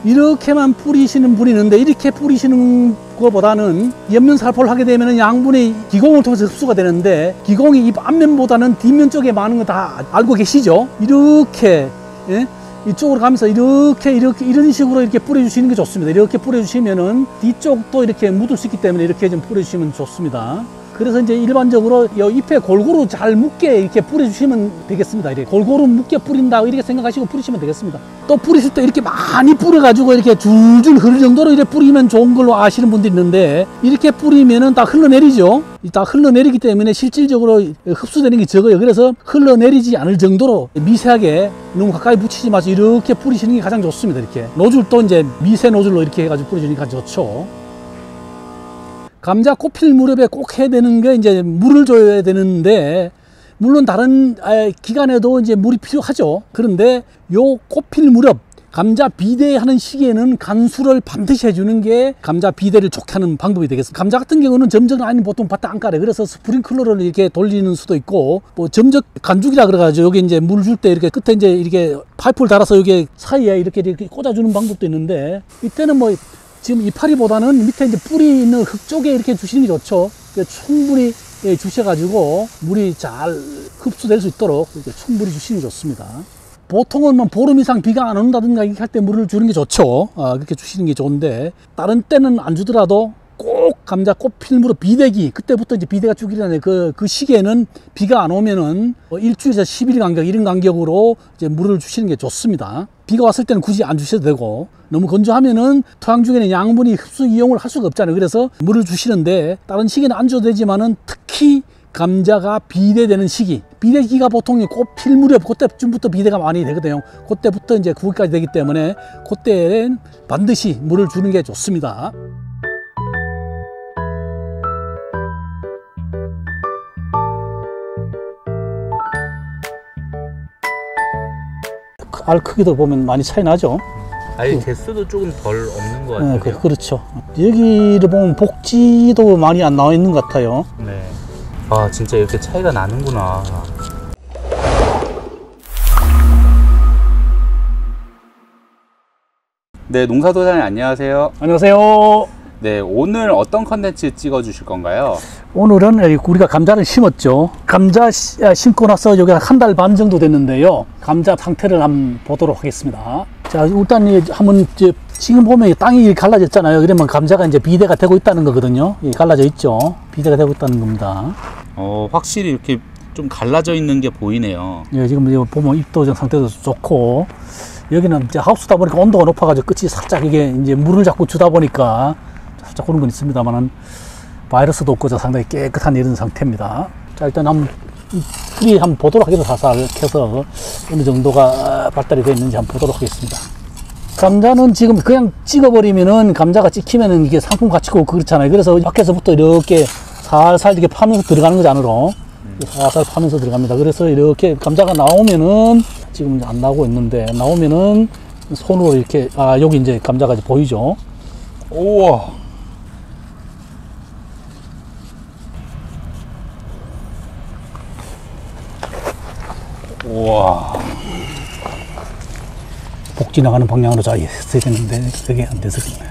이렇게만 뿌리시는 분이 있는데, 이렇게 뿌리시는 것보다는 옆면 살포를 하게 되면 양분이 기공을 통해서 흡수가 되는데, 기공이 잎 앞면보다는 뒷면 쪽에 많은 거 다 알고 계시죠? 이렇게, 예? 이쪽으로 가면서 이렇게 이런 식으로 이렇게 뿌려주시는 게 좋습니다. 이렇게 뿌려주시면은 뒤쪽도 이렇게 묻을 수 있기 때문에 이렇게 좀 뿌려주시면 좋습니다. 그래서 이제 일반적으로 이 잎에 골고루 잘 묻게 이렇게 뿌려주시면 되겠습니다. 이렇게 골고루 묻게 뿌린다 이렇게 생각하시고 뿌리시면 되겠습니다. 또 뿌리실 때 이렇게 많이 뿌려가지고 이렇게 줄줄 흐를 정도로 이렇게 뿌리면 좋은 걸로 아시는 분들이 있는데, 이렇게 뿌리면은 다 흘러내리죠. 다 흘러내리기 때문에 실질적으로 흡수되는 게 적어요. 그래서 흘러내리지 않을 정도로 미세하게 너무 가까이 붙이지 마시고 이렇게 뿌리시는 게 가장 좋습니다. 이렇게 노즐도 이제 미세 노즐로 이렇게 해가지고 뿌려주니까 좋죠. 감자 꽃필 무렵에 꼭 해야 되는 게 이제 물을 줘야 되는데, 물론 다른 기간에도 이제 물이 필요하죠. 그런데 요 꽃필 무렵 감자 비대하는 시기에는 간수를 반드시 해주는 게 감자 비대를 좋게 하는 방법이 되겠습니다. 감자 같은 경우는 점적 라인이 보통 밭에 안 깔아요. 그래서 스프링클러를 이렇게 돌리는 수도 있고, 뭐 점적 간죽이라 그래가지고 여기 이제 물 줄 때 이렇게 끝에 이제 이렇게 파이프를 달아서 여기 사이에 이렇게 꽂아주는 방법도 있는데, 이때는 뭐 지금 이파리보다는 밑에 이제 뿌리 있는 흙 쪽에 이렇게 주시는 게 좋죠. 충분히 주셔가지고 물이 잘 흡수될 수 있도록 이렇게 충분히 주시는 게 좋습니다. 보통은 뭐 보름 이상 비가 안 온다든가 이렇게 할 때 물을 주는 게 좋죠. 그렇게 주시는 게 좋은데, 다른 때는 안 주더라도 꼭 감자 꽃 필무로 비대기, 그때부터 이제 비대가 쭉 일어나요. 그 시기에는 비가 안 오면은 일주일에서 10일 간격 이런 간격으로 이제 물을 주시는 게 좋습니다. 비가 왔을 때는 굳이 안 주셔도 되고, 너무 건조하면은 토양 중에는 양분이 흡수 이용을 할 수가 없잖아요. 그래서 물을 주시는데, 다른 시기는 안 줘도 되지만은 특히 감자가 비대되는 시기, 비대기가 보통 꽃 필 무렵 그때쯤부터 비대가 많이 되거든요. 그때부터 이제 구기까지 되기 때문에 그때는 반드시 물을 주는 게 좋습니다. 알 크기도 보면 많이 차이 나죠. 아예 개수도 조금 덜 없는 것 같아요. 네, 그렇죠. 여기를 보면 복지도 많이 안 나와 있는 것 같아요. 네. 아, 진짜 이렇게 차이가 나는구나. 네, 농사도사님 안녕하세요. 안녕하세요. 네, 오늘 어떤 컨텐츠 찍어 주실 건가요? 오늘은 우리가 감자를 심었죠. 감자 심고 나서 여기 한 달 반 정도 됐는데요. 감자 상태를 한번 보도록 하겠습니다. 자, 일단 한번 지금 보면 땅이 갈라졌잖아요. 그러면 감자가 이제 비대가 되고 있다는 거거든요. 갈라져 있죠. 비대가 되고 있다는 겁니다. 확실히 이렇게 좀 갈라져 있는 게 보이네요. 예, 지금 보면 잎도 상태도 좋고, 여기는 이제 하우스다 보니까 온도가 높아가지고 끝이 살짝 이게 이제 물을 자꾸 주다 보니까 살짝 그런 건 있습니다만은 바이러스도 없고 상당히 깨끗한 이런 상태입니다. 자, 일단 뿌리 한번 보도록 하겠습니다. 살살 켜서 어느 정도가 발달이 되어 있는지 한번 보도록 하겠습니다. 감자는 지금 그냥 찍어버리면은 감자가 찍히면은 이게 상품 가치고 그렇잖아요. 그래서 밖에서부터 이렇게 살살 이렇게 파면서 들어가는 거죠, 안으로. 살살 파면서 들어갑니다. 그래서 이렇게 감자가 나오면은 지금 안 나오고 있는데 나오면은 손으로 이렇게 여기 이제 감자가 이제 보이죠. 우와. 우와. 복지 나가는 방향으로 잘 했어야 되는데 그게 안 돼서 그렇네.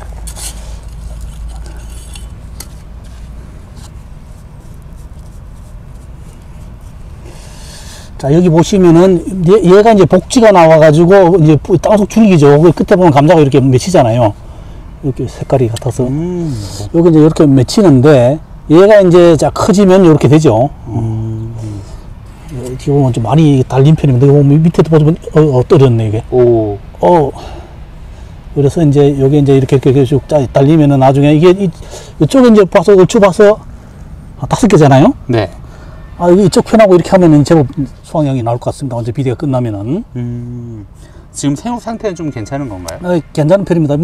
자, 여기 보시면은 얘가 이제 복지가 나와가지고 이제 땅속 줄기죠. 그 끝에 보면 감자가 이렇게 맺히잖아요. 이렇게 색깔이 같아서 여기 이제 이렇게 맺히는데 얘가 이제 자 커지면 이렇게 되죠. 어떻게 보면 좀 많이 달린 편입니다. 여기 보면 밑에도 보면 떨어졌네 이게. 오. 그래서 이제 여기 이제 이렇게 쭉 달리면은 나중에 이게 이쪽에 이제 봐서 얼추 봐서 5개잖아요. 네. 이쪽 편하고 이렇게 하면은 제법 수확량이 나올 것 같습니다. 언제 비대가 끝나면은. 지금 생육 상태는 좀 괜찮은 건가요? 괜찮은 편입니다.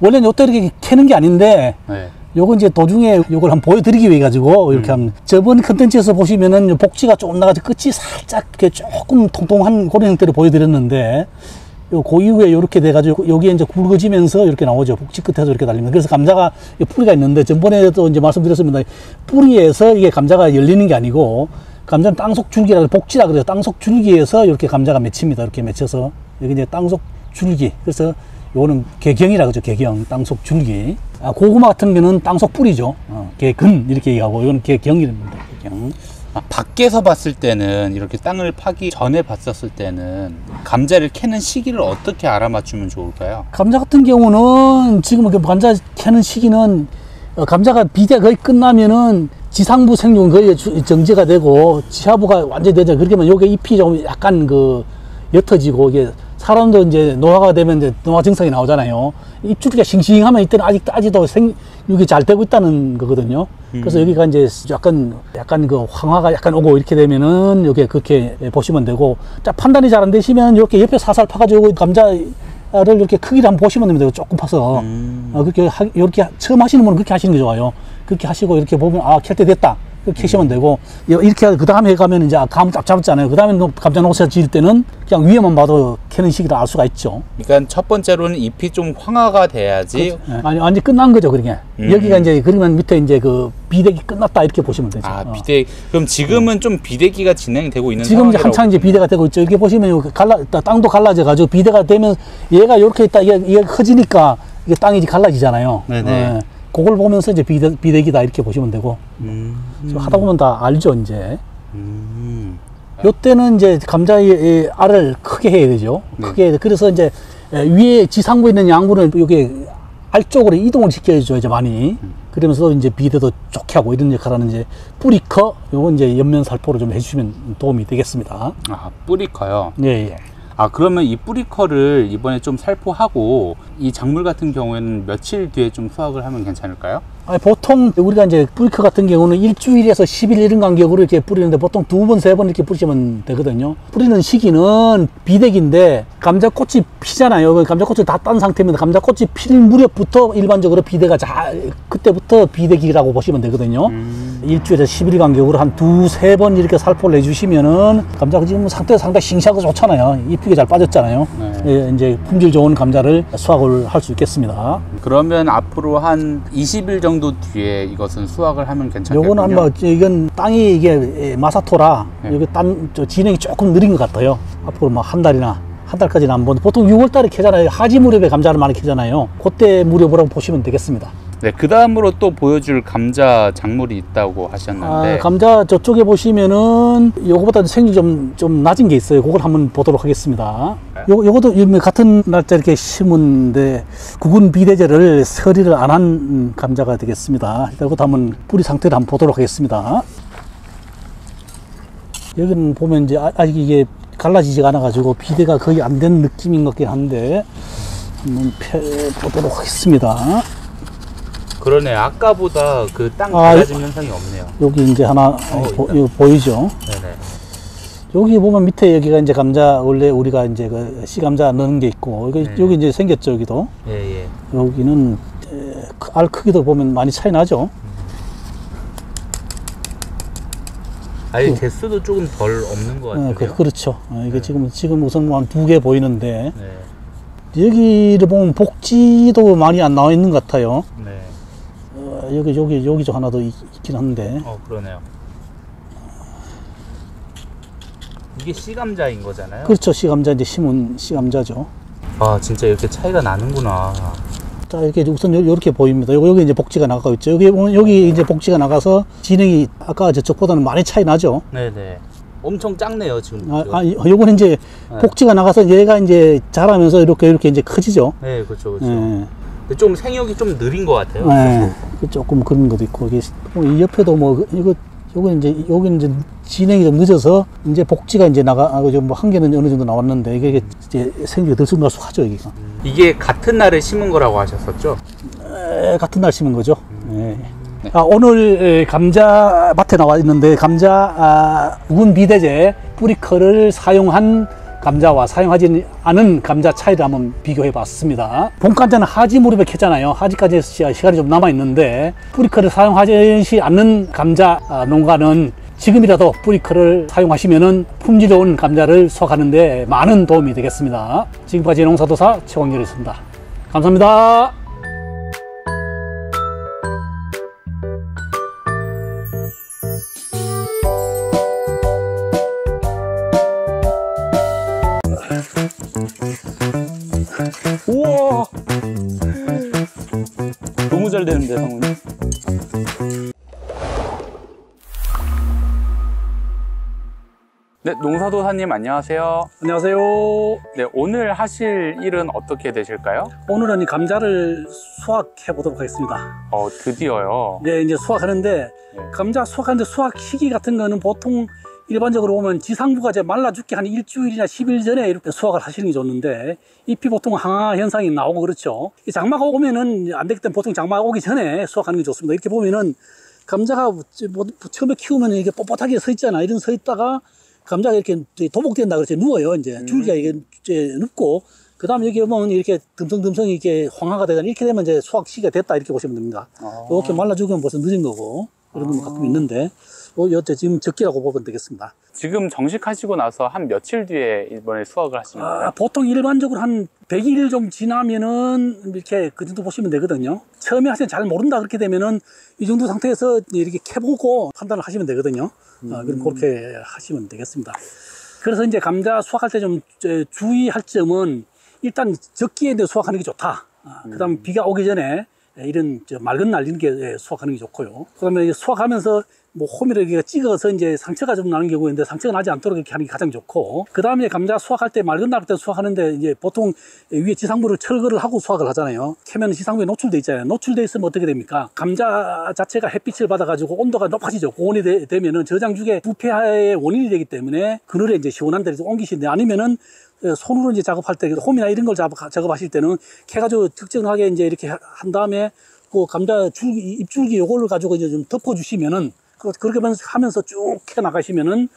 원래는 요때 이렇게 캐는 게 아닌데, 네. 요거 이제 도중에 요걸 한번 보여드리기 위해 가지고 이렇게 하면, 저번 컨텐츠에서 보시면은 복지가 조금 나가지고 끝이 살짝 이렇게 조금 통통한 그런 형태로 보여드렸는데, 그 이후에 이렇게 돼가지고 여기에 이제 굵어지면서 이렇게 나오죠. 복지 끝에서 이렇게 달립니다. 그래서 감자가 뿌리가 있는데 전번에도 이제 말씀드렸습니다. 뿌리에서 이게 감자가 열리는 게 아니고 감자는 땅속 줄기라 복지라 그래서 땅속 줄기에서 이렇게 감자가 맺힙니다. 이렇게 맺혀서 여기 이제 땅속 줄기. 그래서 요거는 개경이라 그러죠. 개경, 땅속 줄기. 고구마 같은 경우는 땅속 뿌리죠. 개근 이렇게 얘기하고 이건 개경이랍니다. 개경. 밖에서 봤을 때는 이렇게 땅을 파기 전에 봤었을 때는 감자를 캐는 시기를 어떻게 알아맞추면 좋을까요? 감자 같은 경우는 지금 감자 캐는 시기는 감자가 비대 거의 끝나면은 지상부 생육은 거의 정제가 되고 지하부가 완전히 되죠. 그렇게 하면 요게 잎이 좀 약간 옅어지고 이게 사람도 이제 노화가 되면 이제 노화 증상이 나오잖아요. 입줄기가 싱싱하면 이때는 아직도 생육이 잘 되고 있다는 거거든요. 그래서 여기가 이제 약간 황화가 약간 오고 이렇게 되면은 여기 그렇게 보시면 되고, 자, 판단이 잘 안 되시면 이렇게 옆에 살살 파가지고 감자를 이렇게 크기를 한번 보시면 됩니다. 조금 파서. 그렇게 이렇게 처음 하시는 분은 그렇게 하시는 게 좋아요. 그렇게 하시고 이렇게 보면 캘 때 됐다. 그렇게 캐시면 되고, 이렇게 그 다음에 가면 이제 감 딱 잡았잖아요. 그 다음에 감자 농사 지을 때는 그냥 위에만 봐도 캐는 시기를 알 수가 있죠. 그러니까 첫 번째로는 잎이 좀 황화가 돼야지. 아니, 완전 끝난 거죠, 그러게. 여기가 이제, 그러면 밑에 이제 비대기 끝났다, 이렇게 보시면 되죠. 비대. 그럼 지금은 좀 비대기가 진행이 되고 있는 지금 이제 한창 이제 비대가 되고 있죠. 이렇게 보시면 땅도 갈라져가지고 비대가 되면 얘가 이렇게 있다, 얘가 커지니까 이게 땅이 이제 갈라지잖아요. 네네. 그걸 보면서 이제 비대기다, 이렇게 보시면 되고. 하다 보면 다 알죠, 이제. 요때는 이제 감자의 알을 크게 해야 되죠. 크게 해야 돼. 그래서 이제 위에 지상부에 있는 양분을 여기 알 쪽으로 이동을 시켜야죠, 이제 많이. 그러면서 이제 비대도 좋게 하고 이런 역할하는 이제 뿌리커, 요거 이제 옆면 살포를 좀 해주시면 도움이 되겠습니다. 뿌리커요? 예. 그러면 이 뿌리커를 이번에 좀 살포하고 이 작물 같은 경우에는 며칠 뒤에 좀 수확을 하면 괜찮을까요? 아니, 보통 우리가 이제 뿌리커 같은 경우는 일주일에서 10일 이런 간격으로 이렇게 뿌리는데 보통 2번, 3번 이렇게 뿌리시면 되거든요. 뿌리는 시기는 비대기인데 감자꽃이 피잖아요. 감자꽃을 다 딴 상태입니다. 감자꽃이 필 무렵부터 일반적으로 비대가 그때부터 비대기라고 보시면 되거든요. 일주일에서 10일 간격으로 한 2, 3번 이렇게 살포를 해주시면은 감자가 지금 상태가 상당히 싱싱하고 좋잖아요. 잎이 잘 빠졌잖아요. 네. 예, 이제 품질 좋은 감자를 수확을 할 수 있겠습니다. 그러면 앞으로 한 20일 정도 뒤에 이것은 수확을 하면 괜찮겠군요. 요건 아마 이건 땅이 이게 마사토라 여기 진행이 조금 느린 것 같아요. 앞으로 막 한 달까지는 안 보는데 보통 6월 달에 캐잖아요. 하지 무렵에 감자를 많이 캐잖아요. 그때 무렵으로 보시면 되겠습니다. 네, 그 다음으로 또 보여줄 감자 작물이 있다고 하셨는데. 감자 저쪽에 보시면은 요거보다 생육이 좀 낮은 게 있어요. 그걸 한번 보도록 하겠습니다. 요것도 같은 날짜 이렇게 심은데 구근 비대제를 서리를 안 한 감자가 되겠습니다. 일단 이것도 한번 뿌리 상태를 한번 보도록 하겠습니다. 여기는 보면 이제 아직 이게 갈라지지가 않아가지고 비대가 거의 안 된 느낌인 것 같긴 한데 한번 펴보도록 하겠습니다. 그러네. 아까보다 그 땅 갈라짐 현상이 없네요. 여기 이제 하나 이거 보이죠? 네네. 여기 보면 밑에 여기가 이제 감자 원래 우리가 이제 그 씨감자 넣는 게 있고 여기 이제 생겼죠. 여기도. 예. 여기는 알 크기도 보면 많이 차이 나죠. 아니 개수도 조금 덜 없는 것 같아요. 그렇죠. 이게 지금 우선 한 2개 보이는데 네. 여기를 보면 복지도 많이 안 나와 있는 것 같아요. 네. 여기도 하나 더 있긴 한데. 그러네요. 이게 씨감자인 거잖아요. 그렇죠. 씨감자 이제 심은 씨감자죠. 아 진짜 이렇게 차이가 나는구나. 자, 이렇게 우선 이렇게 보입니다. 여기 이제 복지가 나가고 있죠. 여기 이제 복지가 나가서 진행이 아까 저쪽보다는 많이 차이 나죠. 네네. 엄청 작네요 지금. 요거는 이제 복지가 나가서 얘가 이제 자라면서 이렇게 이제 커지죠. 네, 그렇죠. 예. 근데 좀 생육이 좀 느린 것 같아요. 네, 조금 그런 것도 있고 이 옆에도 뭐 여기 이제 진행이 좀 늦어서 이제 복지가 이제 뭐 한 개는 어느 정도 나왔는데 이게 이제 생육이 들쑥날쑥하죠 여기가. 이게 같은 날에 심은 거라고 하셨었죠? 같은 날 심은 거죠. 네. 오늘 감자 밭에 나와 있는데 감자 우근 비대제 뿌리커를 사용한 감자와 사용하지 않은 감자 차이를 한번 비교해 봤습니다. 본 감자는 하지 무렵에 캐잖아요. 하지까지 시간이 좀 남아 있는데 뿌리커를 사용하지 않는 감자 농가는 지금이라도 뿌리커를 사용하시면은 품질 좋은 감자를 수확하는 데 많은 도움이 되겠습니다. 지금까지 농사도사 최광렬이었습니다. 감사합니다. 우와, 너무 잘 되는데 상훈이. 네, 농사도사님 안녕하세요. 안녕하세요. 네, 오늘 하실 일은 어떻게 되실까요? 오늘은 이 감자를 수확해 보도록 하겠습니다. 드디어요. 네, 이제 수확하는데 감자 수확하는데 수확 시기 같은 거는 보통 일반적으로 보면 지상부가 이제 말라 죽기 한 일주일이나 10일 전에 이렇게 수확을 하시는 게 좋는데 잎이 보통 항화 현상이 나오고 그렇죠. 이 장마가 오면은 안 되기 때문에 보통 장마가 오기 전에 수확하는 게 좋습니다. 이렇게 보면은 감자가 뭐 처음에 키우면 이게 뻣뻣하게 서 있잖아. 이런 서 있다가 감자가 이렇게 도복된다 그렇죠. 누워요. 이제 줄기가 이게 눕고 그 다음에 여기 보면 이렇게 듬성듬성 이렇게 황화가 되거나 이렇게 되면 이제 수확 시기가 됐다 이렇게 보시면 됩니다. 이렇게 말라 죽으면 벌써 늦은 거고 그런 건 가끔 있는데 지금 적기라고 보면 되겠습니다. 지금 정식하시고 나서 한 며칠 뒤에 이번에 수확을 하시는 거예요? 보통 일반적으로 한 100일 좀 지나면은 이렇게 그 정도 보시면 되거든요. 처음에 하시면 잘 모른다 그렇게 되면은 이 정도 상태에서 이렇게 캐보고 판단을 하시면 되거든요. 그럼 그렇게 하시면 되겠습니다. 그래서 이제 감자 수확할 때 좀 주의할 점은 일단 적기에 수확하는 게 좋다. 그 다음 비가 오기 전에 이런 맑은 날 이런 게 수확하는 게 좋고요. 그 다음에 수확하면서 뭐 호미를 찍어서 이제 상처가 좀 나는 경우인데 상처가 나지 않도록 이렇게 하는 게 가장 좋고, 그 다음에 감자 수확할 때 맑은 날 때 수확하는데 이제 보통 위에 지상부를 철거를 하고 수확을 하잖아요. 캐면 지상부에 노출돼 있잖아요. 노출돼 있으면 어떻게 됩니까? 감자 자체가 햇빛을 받아가지고 온도가 높아지죠. 고온이 되면은 저장죽의 부패의 원인이 되기 때문에 그늘에 이제 시원한 데를 옮기시는데, 아니면은 손으로 이제 작업할 때 홈이나 이런 걸 작업하실 때는 캐가지고 특정하게 이제 이렇게 한 다음에 그 감자 줄기, 잎줄기 요거를 가지고 이제 좀 덮어주시면은, 그렇게 하면서 쭉 캐 나가시면은,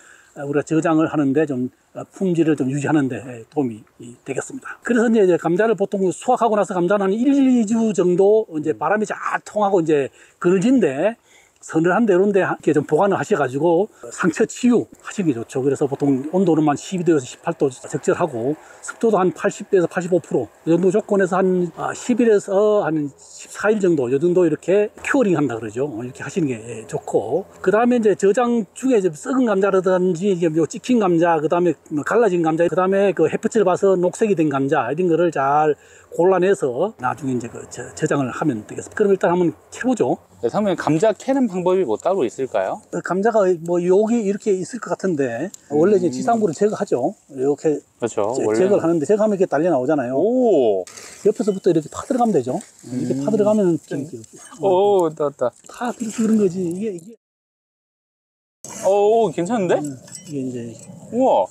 우리가 저장을 하는데 좀 품질을 좀 유지하는데 도움이 되겠습니다. 그래서 이제 감자를 보통 수확하고 나서 감자는 한 1, 2주 정도 이제 바람이 잘 통하고 이제 그늘진데 서늘한데 이런데 이렇게 좀 보관을 하셔가지고 상처 치유 하시기 좋죠. 그래서 보통 온도는 한 12도에서 18도 적절하고 습도도 한 80에서 85%. 이 정도 조건에서 한 10일에서 한 14일 정도, 이 정도 이렇게 큐어링 한다 그러죠. 이렇게 하시는 게 좋고. 그 다음에 이제 저장 중에 이제 썩은 감자라든지 이게 뭐 찍힌 감자, 그 다음에 갈라진 감자, 그 다음에 그 햇볕을 봐서 녹색이 된 감자, 이런 거를 잘 골라내서 나중에 이제 그 저장을 하면 되겠습니다. 그럼 일단 한번 캐보죠. 네, 사모님 감자 캐는 방법이 뭐 따로 있을까요? 감자가 뭐 여기 이렇게 있을 것 같은데 원래 이제 지상부를 제거하죠. 이렇게 그렇죠. 제거를 하는데 제거하면 이렇게 달려 나오잖아요. 오, 옆에서부터 이렇게 파 들어가면 되죠. 이렇게 파 들어가면 오, 다. 다 그런 거지. 이게 오, 괜찮은데? 이게 이제 우와.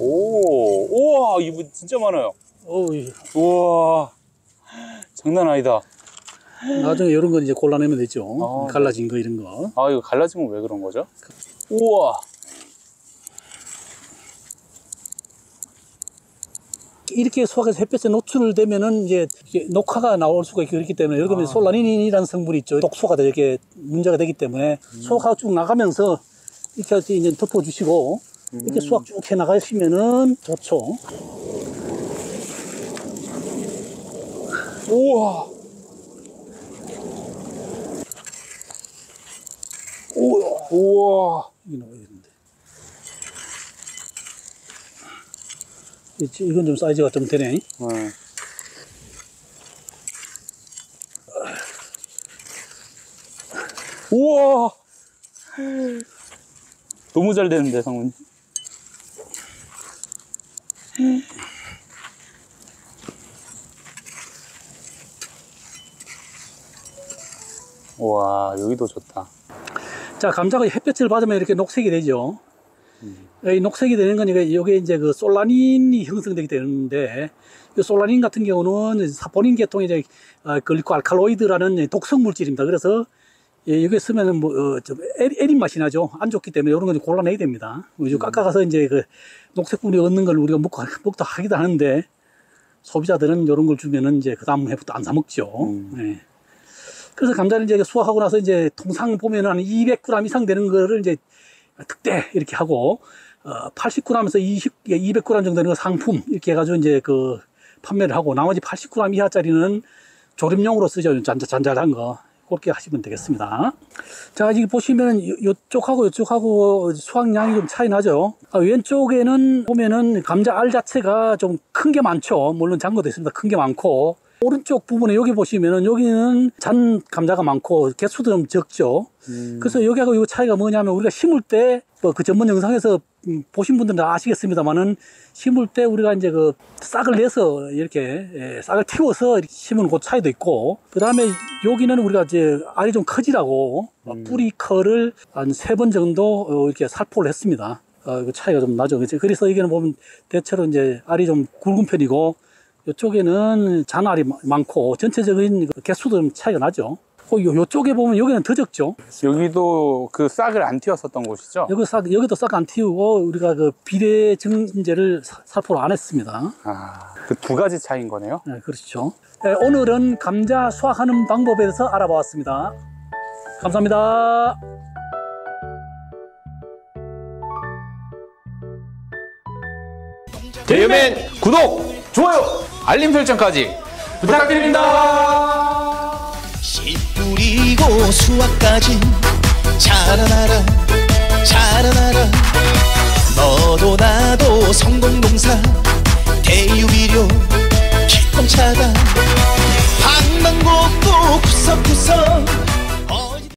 오, 우와, 이거 진짜 많아요. 우와, 장난 아니다. 나중에 이런 건 이제 골라내면 되죠. 갈라진 거 이런 거. 아, 이거 갈라진 건 왜 그런 거죠? 우와. 이렇게 수확해서 햇볕에 노출되면은 이제 녹화가 나올 수가 있기 때문에 여기 보면 솔라닌이라는 성분이 있죠. 독소가 이렇게 문제가 되기 때문에 수확하고 쭉 나가면서 이렇게 해서 이제 덮어주시고 이렇게 수확 쭉 해 나가시면은 좋죠. 우와. 우와. 이게 나와야 되는데. 이건 좀 사이즈가 좀 되네. 우와. 너무 잘 되는데, 상훈. 와, 여기도 좋다. 자, 감자가 햇볕을 받으면 이렇게 녹색이 되죠. 이 녹색이 되는 거니까 이게 이제 그 솔라닌이 형성되게 되는데, 이 솔라닌 같은 경우는 사포닌 계통의 이제 글리코 알칼로이드라는 독성 물질입니다. 그래서 여기 쓰면은 좀 애린 맛이 나죠. 안 좋기 때문에 이런 건 골라내야 됩니다. 깎아가서 이제 그 녹색 분이 얻는 걸 우리가 먹도 하기도 하는데, 소비자들은 이런 걸 주면은 이제 그 다음 해부터 안 사 먹죠. 네. 그래서 감자를 이제 수확하고 나서 이제 통상 보면은 한 200g 이상 되는 거를 이제 특대 이렇게 하고 80g에서 200g 정도 되는 거 상품 이렇게 해가지고 이제 그 판매를 하고 나머지 80g 이하짜리는 조림용으로 쓰죠. 잔잔한 거. 그렇게 하시면 되겠습니다. 자, 지금 보시면 이쪽하고 수확량이 좀 차이 나죠. 왼쪽에는 보면은 감자 알 자체가 좀 큰 게 많죠. 물론 작은 것도 있습니다. 큰 게 많고. 오른쪽 부분에 여기 보시면은 여기는 잔 감자가 많고 개수도 좀 적죠. 그래서 여기하고 이 차이가 뭐냐면 우리가 심을 때 그 전문 영상에서 보신 분들은 아시겠습니다만은 심을 때 우리가 이제 그 싹을 내서 이렇게 싹을 틔워서 이렇게 심은 그 차이도 있고, 그 다음에 여기는 우리가 이제 알이 좀 커지라고 뿌리 컬을 한 3번 정도 이렇게 살포를 했습니다. 그 차이가 좀 나죠. 그래서 여기는 보면 대체로 이제 알이 좀 굵은 편이고 이쪽에는 잔알이 많고 전체적인 개수도 좀 차이가 나죠. 이쪽에 보면 여기는 더 적죠. 여기도 그 싹을 안 틔웠었던 곳이죠? 여기도 싹 안 틔우고 우리가 그 비례 증제를 살포를 안 했습니다. 그 두 가지 차이인 거네요? 네, 그렇죠. 네, 오늘은 감자 수확하는 방법에 대해서 알아보았습니다. 감사합니다. 대유맨 구독, 좋아요, 알림 설정까지 부탁드립니다. 씨 뿌리고 수확까지 자라나라